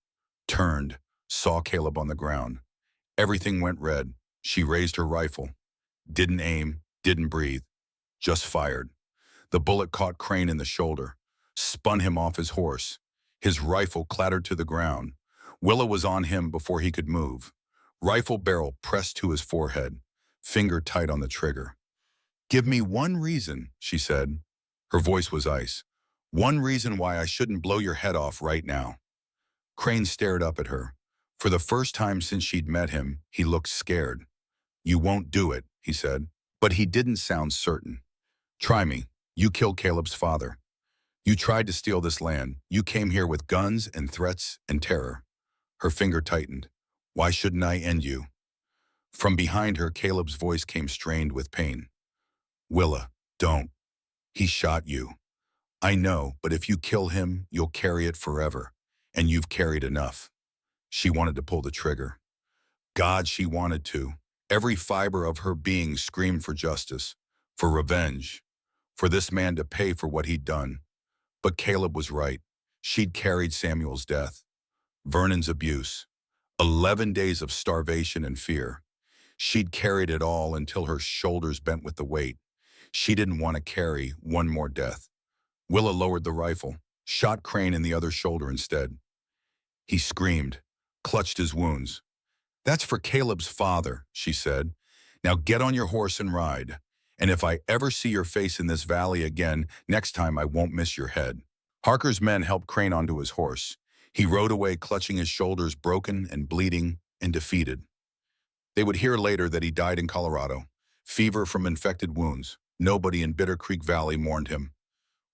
S1: turned, saw Caleb on the ground. Everything went red. She raised her rifle. Didn't aim, didn't breathe, just fired. The bullet caught Crane in the shoulder, spun him off his horse. His rifle clattered to the ground. Willa was on him before he could move. Rifle barrel pressed to his forehead, finger tight on the trigger. Give me one reason, she said. Her voice was ice. One reason why I shouldn't blow your head off right now. Crane stared up at her. For the first time since she'd met him, he looked scared. You won't do it, he said, but he didn't sound certain. Try me. You killed Caleb's father. You tried to steal this land. You came here with guns and threats and terror. Her finger tightened. Why shouldn't I end you? From behind her, Caleb's voice came strained with pain. Willa, don't. He shot you. I know, but if you kill him, you'll carry it forever. And you've carried enough. She wanted to pull the trigger. God, she wanted to. Every fiber of her being screamed for justice, for revenge, for this man to pay for what he'd done. But Caleb was right. She'd carried Samuel's death, Vernon's abuse, 11 days of starvation and fear. She'd carried it all until her shoulders bent with the weight. She didn't want to carry one more death. Willa lowered the rifle, shot Crane in the other shoulder instead. He screamed, clutched his wounds. That's for Caleb's father, she said. Now get on your horse and ride. And if I ever see your face in this valley again, next time I won't miss your head. Harker's men helped Crane onto his horse. He rode away clutching his shoulders broken and bleeding and defeated. They would hear later that he died in Colorado. Fever from infected wounds. Nobody in Bitter Creek Valley mourned him.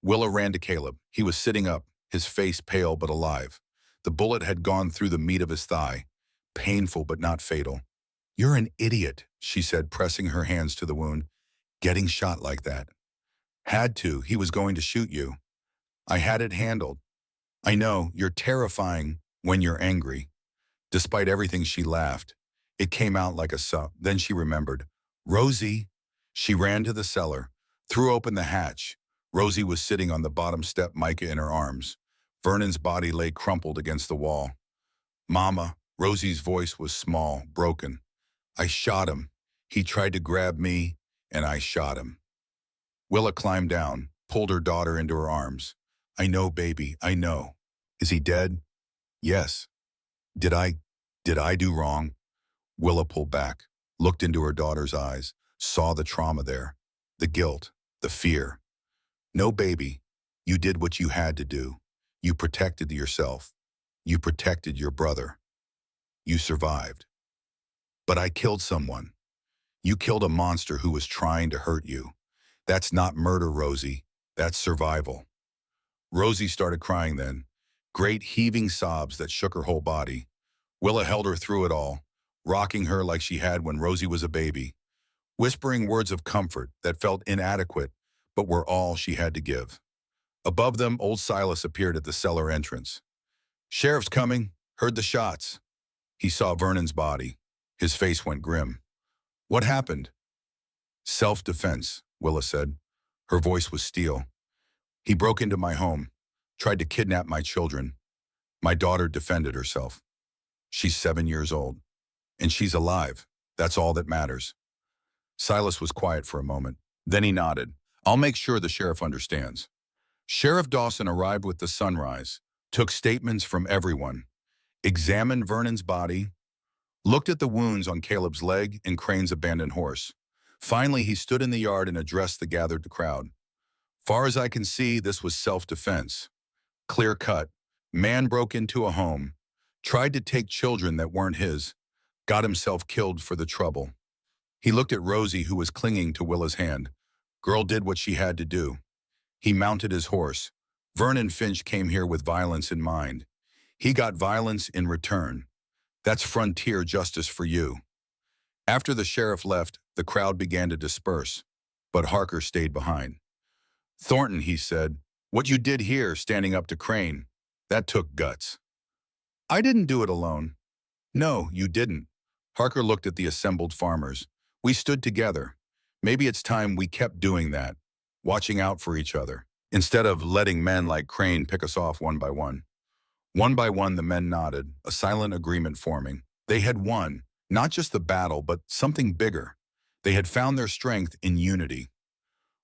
S1: Willa ran to Caleb. He was sitting up, his face pale but alive. The bullet had gone through the meat of his thigh. Painful but not fatal. "You're an idiot," she said, pressing her hands to the wound. "Getting shot like that." "Had to. He was going to shoot you." "I had it handled." "I know. You're terrifying when you're angry." Despite everything, she laughed. It came out like a sob. Then she remembered. "Rosie." She ran to the cellar, threw open the hatch. Rosie was sitting on the bottom step, Micah in her arms. Vernon's body lay crumpled against the wall. "Mama," Rosie's voice was small, broken. "I shot him. He tried to grab me, and I shot him." Willa climbed down, pulled her daughter into her arms. "I know, baby, I know." "Is he dead?" "Yes." Did I do wrong?" Willa pulled back, looked into her daughter's eyes, saw the trauma there, the guilt, the fear. "No, baby, you did what you had to do. You protected yourself. You protected your brother. You survived. But I killed someone. You killed a monster who was trying to hurt you. That's not murder, Rosie. That's survival." Rosie started crying then, great heaving sobs that shook her whole body. Willa held her through it all, rocking her like she had when Rosie was a baby, whispering words of comfort that felt inadequate but were all she had to give. Above them, old Silas appeared at the cellar entrance. "Sheriff's coming. Heard the shots." He saw Vernon's body. His face went grim. "What happened?" "Self-defense," Willa said. Her voice was steel. "He broke into my home, tried to kidnap my children. My daughter defended herself. She's 7 years old. And she's alive. That's all that matters." Silas was quiet for a moment. Then he nodded. "I'll make sure the sheriff understands." Sheriff Dawson arrived with the sunrise, took statements from everyone, examined Vernon's body, looked at the wounds on Caleb's leg and Crane's abandoned horse. Finally, he stood in the yard and addressed the gathered crowd. "Far as I can see, this was self-defense. Clear cut. Man broke into a home, tried to take children that weren't his, got himself killed for the trouble." He looked at Rosie, who was clinging to Willa's hand. Girl did what she had to do. He mounted his horse. Vernon Finch came here with violence in mind. He got violence in return. That's frontier justice for you. After the sheriff left, the crowd began to disperse, but Harker stayed behind. "Thornton," he said, "what you did here, standing up to Crane, that took guts." "I didn't do it alone." "No, you didn't." Harker looked at the assembled farmers. "We stood together. Maybe it's time we kept doing that, watching out for each other, instead of letting men like Crane pick us off one by one." One by one, the men nodded, a silent agreement forming. They had won, not just the battle, but something bigger. They had found their strength in unity.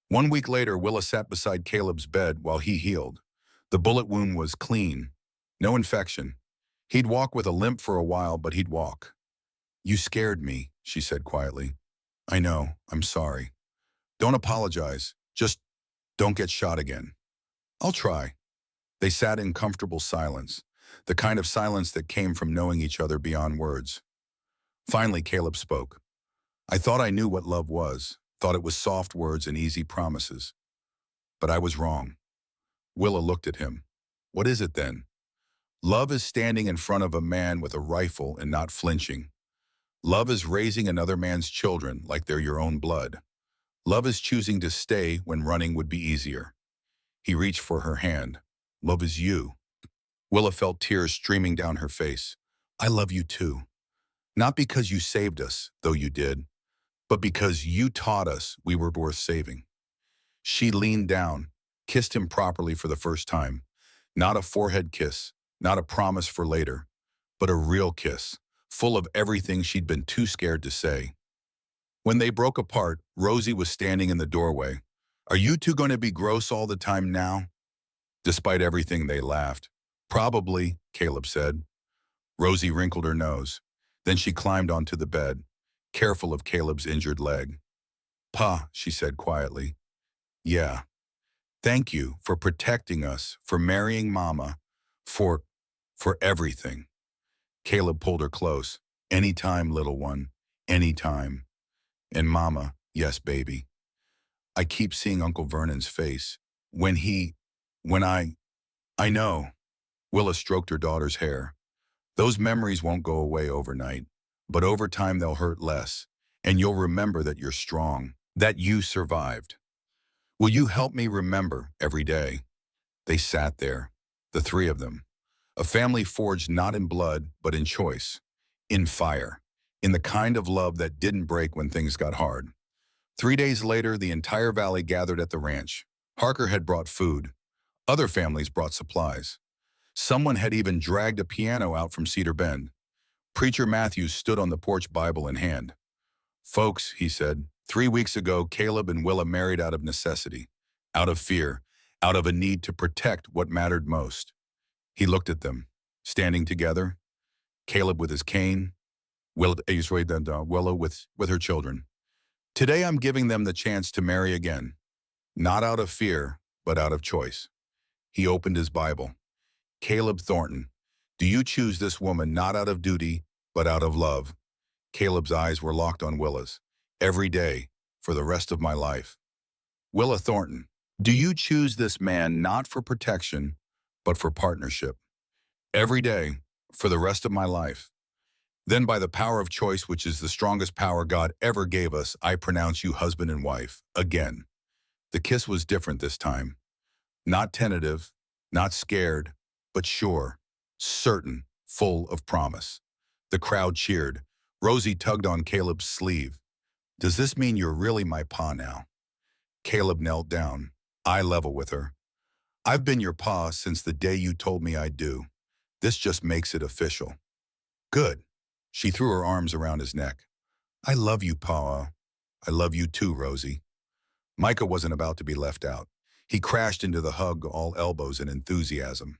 S1: 1 week later, Willa sat beside Caleb's bed while he healed. The bullet wound was clean, no infection. He'd walk with a limp for a while, but he'd walk. "You scared me," she said quietly. "I know, I'm sorry. Don't apologize, just don't get shot again." "I'll try." They sat in comfortable silence, the kind of silence that came from knowing each other beyond words. Finally, Caleb spoke. "I thought I knew what love was, thought it was soft words and easy promises. But I was wrong." Willa looked at him. "What is it then?" "Love is standing in front of a man with a rifle and not flinching. Love is raising another man's children like they're your own blood. Love is choosing to stay when running would be easier." He reached for her hand. "Love is you." Willa felt tears streaming down her face. "I love you too. Not because you saved us, though you did, but because you taught us we were worth saving." She leaned down, kissed him properly for the first time. Not a forehead kiss, not a promise for later, but a real kiss, full of everything she'd been too scared to say. When they broke apart, Rosie was standing in the doorway. "Are you two going to be gross all the time now?" Despite everything, they laughed. "Probably," Caleb said. Rosie wrinkled her nose. Then she climbed onto the bed, careful of Caleb's injured leg. "Pa," she said quietly. "Yeah." Thank you for protecting us, for marrying Mama, for, for everything. Caleb pulled her close. Anytime, little one. Anytime. And Mama, yes, baby. I keep seeing Uncle Vernon's face. When he, when I know. Willa stroked her daughter's hair. Those memories won't go away overnight, but over time they'll hurt less, and you'll remember that you're strong, that you survived. Will you help me remember every day? They sat there, the three of them, a family forged not in blood, but in choice, in fire, in the kind of love that didn't break when things got hard. 3 days later, the entire valley gathered at the ranch. Harker had brought food. Other families brought supplies. Someone had even dragged a piano out from Cedar Bend. Preacher Matthews stood on the porch, Bible in hand. Folks, he said, 3 weeks ago, Caleb and Willa married out of necessity, out of fear, out of a need to protect what mattered most. He looked at them, standing together, Caleb with his cane, Willa with her children. Today I'm giving them the chance to marry again, not out of fear, but out of choice. He opened his Bible. Caleb Thornton, do you choose this woman not out of duty, but out of love? Caleb's eyes were locked on Willa's. Every day, for the rest of my life. Willa Thornton, do you choose this man not for protection, but for partnership? Every day, for the rest of my life. Then by the power of choice, which is the strongest power God ever gave us, I pronounce you husband and wife, again. The kiss was different this time. Not tentative, not scared, but sure, certain, full of promise. The crowd cheered. Rosie tugged on Caleb's sleeve. Does this mean you're really my pa now? Caleb knelt down, eye level with her. I've been your pa since the day you told me I'd do. This just makes it official. Good. She threw her arms around his neck. I love you, pa. I love you too, Rosie. Micah wasn't about to be left out. He crashed into the hug, all elbows and enthusiasm.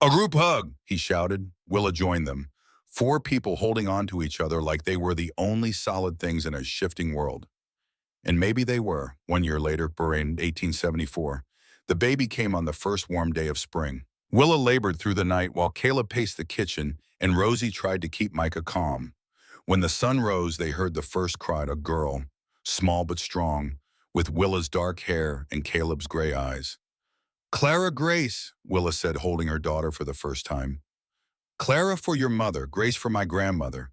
S1: A group hug, he shouted. Willa joined them. 4 people holding on to each other like they were the only solid things in a shifting world. And maybe they were. 1 year later, in 1874, the baby came on the first warm day of spring. Willa labored through the night while Caleb paced the kitchen and Rosie tried to keep Micah calm. When the sun rose, they heard the first cry, a girl, small but strong, with Willa's dark hair and Caleb's gray eyes. Clara Grace, Willa said, holding her daughter for the first time. Clara for your mother, Grace for my grandmother.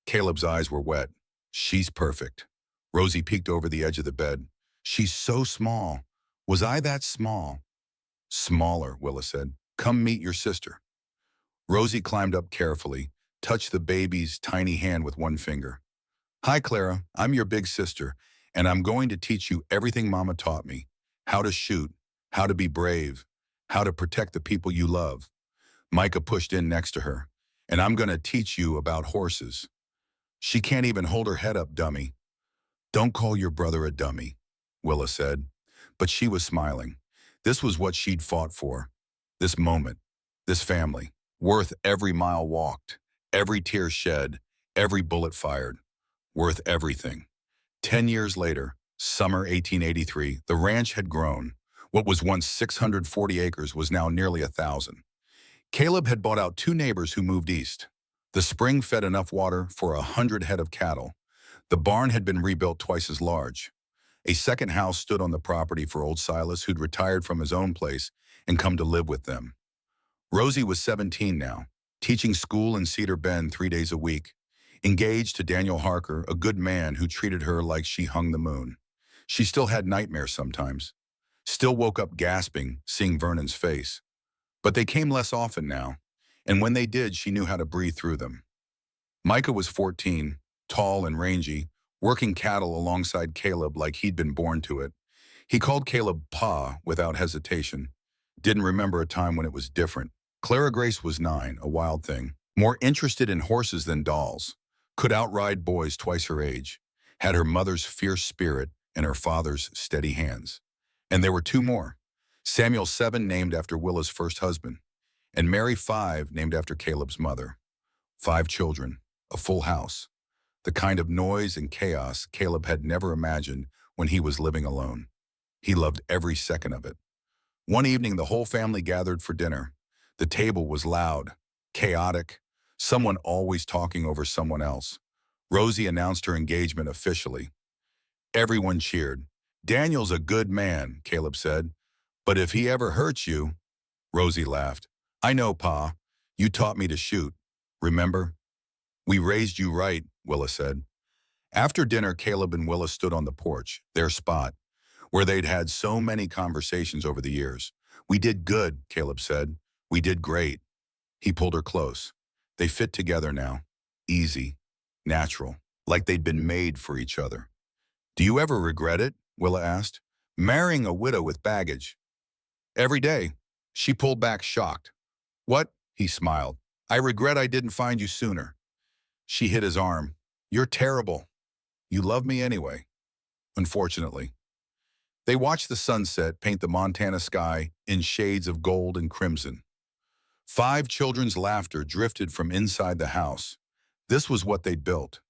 S1: Caleb's eyes were wet. She's perfect. Rosie peeked over the edge of the bed. She's so small. Was I that small? Smaller, Willa said. Come meet your sister. Rosie climbed up carefully, touched the baby's tiny hand with one finger. Hi, Clara. I'm your big sister, and I'm going to teach you everything Mama taught me. How to shoot, how to be brave, how to protect the people you love. Micah pushed in next to her. And I'm going to teach you about horses. She can't even hold her head up, dummy. Don't call your brother a dummy, Willa said. But she was smiling. This was what she'd fought for. This moment, this family, worth every mile walked, every tear shed, every bullet fired, worth everything. 10 years later, summer 1883, the ranch had grown. What was once 640 acres was now nearly 1,000. Caleb had bought out 2 neighbors who moved east. The spring fed enough water for 100 head of cattle. The barn had been rebuilt twice as large. A second house stood on the property for old Silas, who'd retired from his own place and come to live with them. Rosie was 17 now, teaching school in Cedar Bend 3 days a week, engaged to Daniel Harker, a good man who treated her like she hung the moon. She still had nightmares sometimes, still woke up gasping, seeing Vernon's face. But they came less often now, and when they did, she knew how to breathe through them. Micah was 14, tall and rangy, working cattle alongside Caleb like he'd been born to it. He called Caleb Pa without hesitation. Didn't remember a time when it was different. Clara Grace was 9, a wild thing, more interested in horses than dolls, could outride boys twice her age, had her mother's fierce spirit and her father's steady hands. And there were 2 more. Samuel 7, named after Willa's first husband, and Mary 5, named after Caleb's mother. 5 children, a full house, the kind of noise and chaos Caleb had never imagined when he was living alone. He loved every second of it. One evening, the whole family gathered for dinner. The table was loud, chaotic, someone always talking over someone else. Rosie announced her engagement officially. Everyone cheered. "Daniel's a good man," Caleb said. "But if he ever hurts you," Rosie laughed. "I know, Pa. You taught me to shoot. Remember? We raised you right," Willa said. After dinner, Caleb and Willa stood on the porch, their spot, where they'd had so many conversations over the years. "We did good," Caleb said. "We did great." He pulled her close. They fit together now. Easy. Natural. Like they'd been made for each other. "Do you ever regret it?" Willa asked. "Marrying a widow with baggage." "Every day." She pulled back, shocked. "What?" He smiled. "I regret I didn't find you sooner." She hit his arm. "You're terrible. You love me anyway." Unfortunately. They watched the sunset paint the Montana sky in shades of gold and crimson. 5 children's laughter drifted from inside the house. This was what they'd built.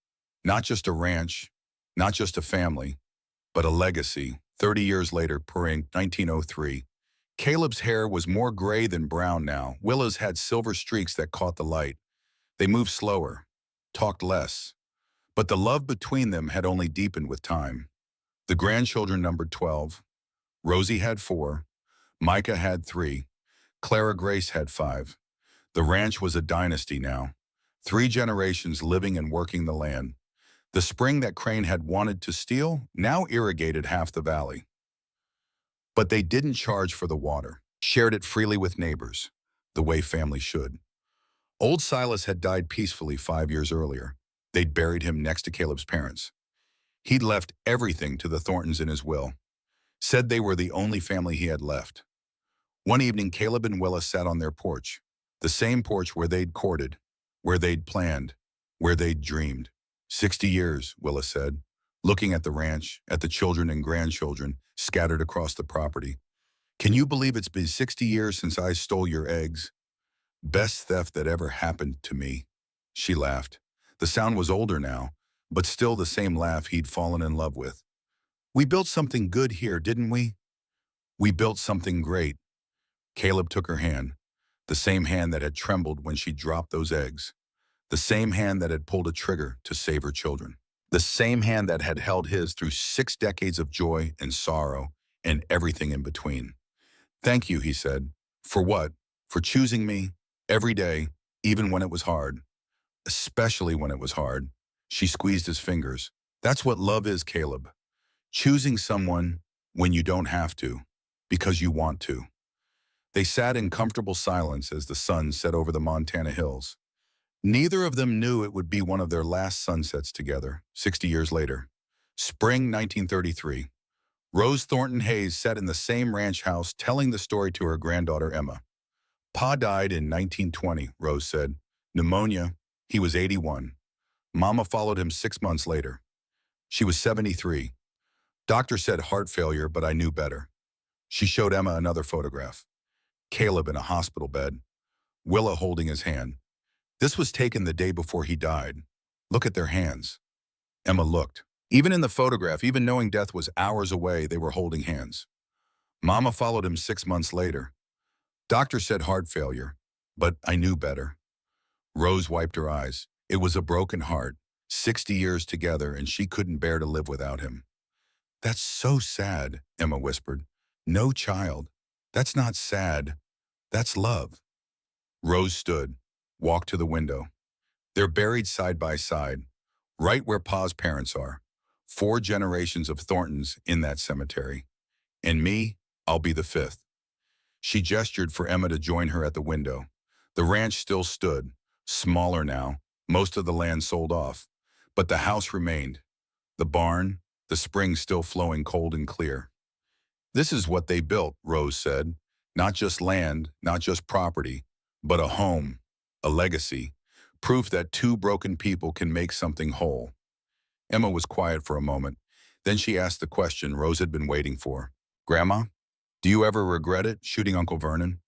S1: Not just a ranch, not just a family, but a legacy. 30 years later, purring 1903. Caleb's hair was more gray than brown now. Willa's had silver streaks that caught the light. They moved slower, talked less. But the love between them had only deepened with time. The grandchildren numbered 12. Rosie had 4. Micah had 3. Clara Grace had 5. The ranch was a dynasty now. 3 generations living and working the land. The spring that Crane had wanted to steal now irrigated half the valley. But they didn't charge for the water, shared it freely with neighbors, the way families should. Old Silas had died peacefully 5 years earlier. They'd buried him next to Caleb's parents. He'd left everything to the Thorntons in his will, said they were the only family he had left. One evening, Caleb and Willa sat on their porch, the same porch where they'd courted, where they'd planned, where they'd dreamed. 60 years, Willa said, looking at the ranch, at the children and grandchildren scattered across the property. "Can you believe it's been 60 years since I stole your eggs? Best theft that ever happened to me." She laughed. The sound was older now, but still the same laugh he'd fallen in love with. "We built something good here, didn't we? We built something great." Caleb took her hand, the same hand that had trembled when she dropped those eggs, the same hand that had pulled a trigger to save her children, the same hand that had held his through 6 decades of joy and sorrow and everything in between. "Thank you," he said. "For what? For choosing me every day, even when it was hard. Especially when it was hard." She squeezed his fingers. "That's what love is, Caleb. Choosing someone when you don't have to, because you want to." They sat in comfortable silence as the sun set over the Montana hills. Neither of them knew it would be one of their last sunsets together, 60 years later. Spring 1933. Rose Thornton Hayes sat in the same ranch house telling the story to her granddaughter Emma. "Pa died in 1920, Rose said. Pneumonia. He was 81. Mama followed him 6 months later. She was 73. Doctor said heart failure, but I knew better." She showed Emma another photograph. Caleb in a hospital bed, Willa holding his hand. "This was taken the day before he died. Look at their hands." Emma looked. Even in the photograph, even knowing death was hours away, they were holding hands. "Mama followed him 6 months later. Doctor said heart failure, but I knew better." Rose wiped her eyes. It was a broken heart, 60 years together, and she couldn't bear to live without him. "That's so sad," Emma whispered. "No child. That's not sad. That's love." Rose stood, walked to the window. They're buried side by side, right where Pa's parents are. 4 generations of Thorntons in that cemetery. And me, I'll be the 5th. She gestured for Emma to join her at the window. The ranch still stood, smaller now, most of the land sold off. But the house remained. The barn, the spring still flowing cold and clear. "This is what they built," Rose said. "Not just land, not just property, but a home, a legacy, proof that 2 broken people can make something whole." Emma was quiet for a moment. Then she asked the question Rose had been waiting for. "Grandma, do you ever regret it, shooting Uncle Vernon?"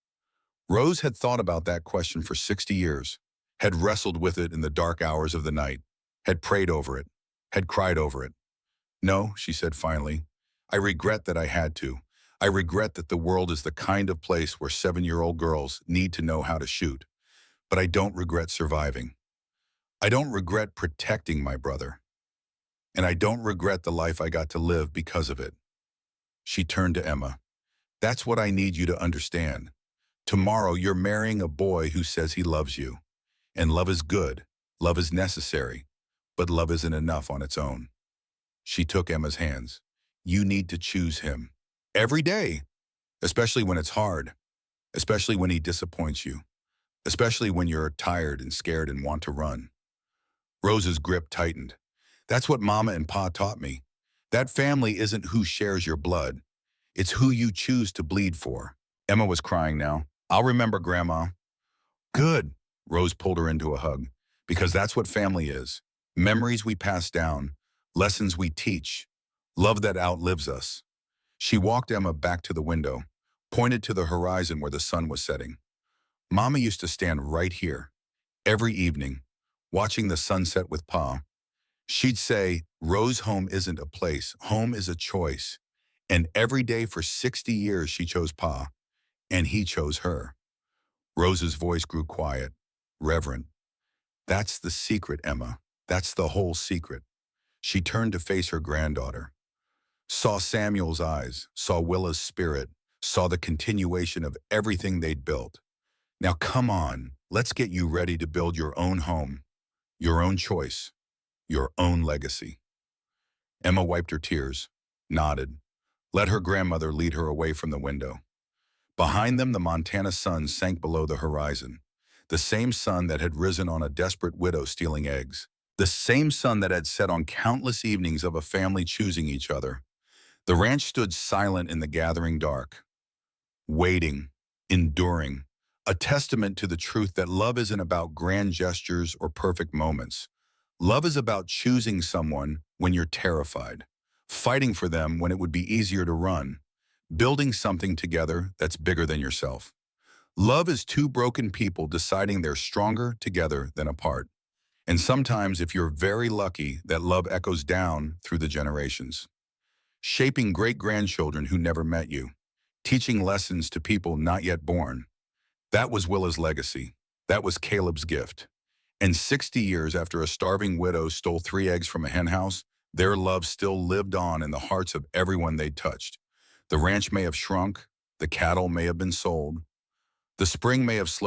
S1: Rose had thought about that question for 60 years, had wrestled with it in the dark hours of the night, had prayed over it, had cried over it. "No," she said finally. "I regret that I had to. I regret that the world is the kind of place where 7-year-old girls need to know how to shoot. But I don't regret surviving. I don't regret protecting my brother. And I don't regret the life I got to live because of it. She turned to Emma. That's what I need you to understand. Tomorrow you're marrying a boy who says he loves you. And love is good. Love is necessary. But love isn't enough on its own. She took Emma's hands. You need to choose him. Every day. Especially when it's hard. Especially when he disappoints you. Especially when you're tired and scared and want to run. Rose's grip tightened. That's what Mama and Pa taught me. That family isn't who shares your blood. It's who you choose to bleed for. Emma was crying now. I'll remember, Grandma. Good. Rose pulled her into a hug. Because that's what family is. Memories we pass down. Lessons we teach. Love that outlives us. She walked Emma back to the window, pointed to the horizon where the sun was setting. Mama used to stand right here, every evening, watching the sunset with Pa. She'd say, Rose, home isn't a place, home is a choice. And every day for 60 years she chose Pa, and he chose her. Rose's voice grew quiet, reverent. That's the secret, Emma. That's the whole secret. She turned to face her granddaughter. Saw Samuel's eyes, saw Willa's spirit, saw the continuation of everything they'd built. Now come on, let's get you ready to build your own home, your own choice, your own legacy. Emma wiped her tears, nodded, let her grandmother lead her away from the window. Behind them, the Montana sun sank below the horizon, the same sun that had risen on a desperate widow stealing eggs, the same sun that had set on countless evenings of a family choosing each other. The ranch stood silent in the gathering dark, waiting, enduring, a testament to the truth that love isn't about grand gestures or perfect moments. Love is about choosing someone when you're terrified, fighting for them when it would be easier to run, building something together that's bigger than yourself. Love is two broken people deciding they're stronger together than apart. And sometimes, if you're very lucky, that love echoes down through the generations, shaping great-grandchildren who never met you, teaching lessons to people not yet born. That was Willa's legacy. That was Caleb's gift. And 60 years after a starving widow stole 3 eggs from a henhouse, their love still lived on in the hearts of everyone they'd touched. The ranch may have shrunk, the cattle may have been sold, the spring may have slowed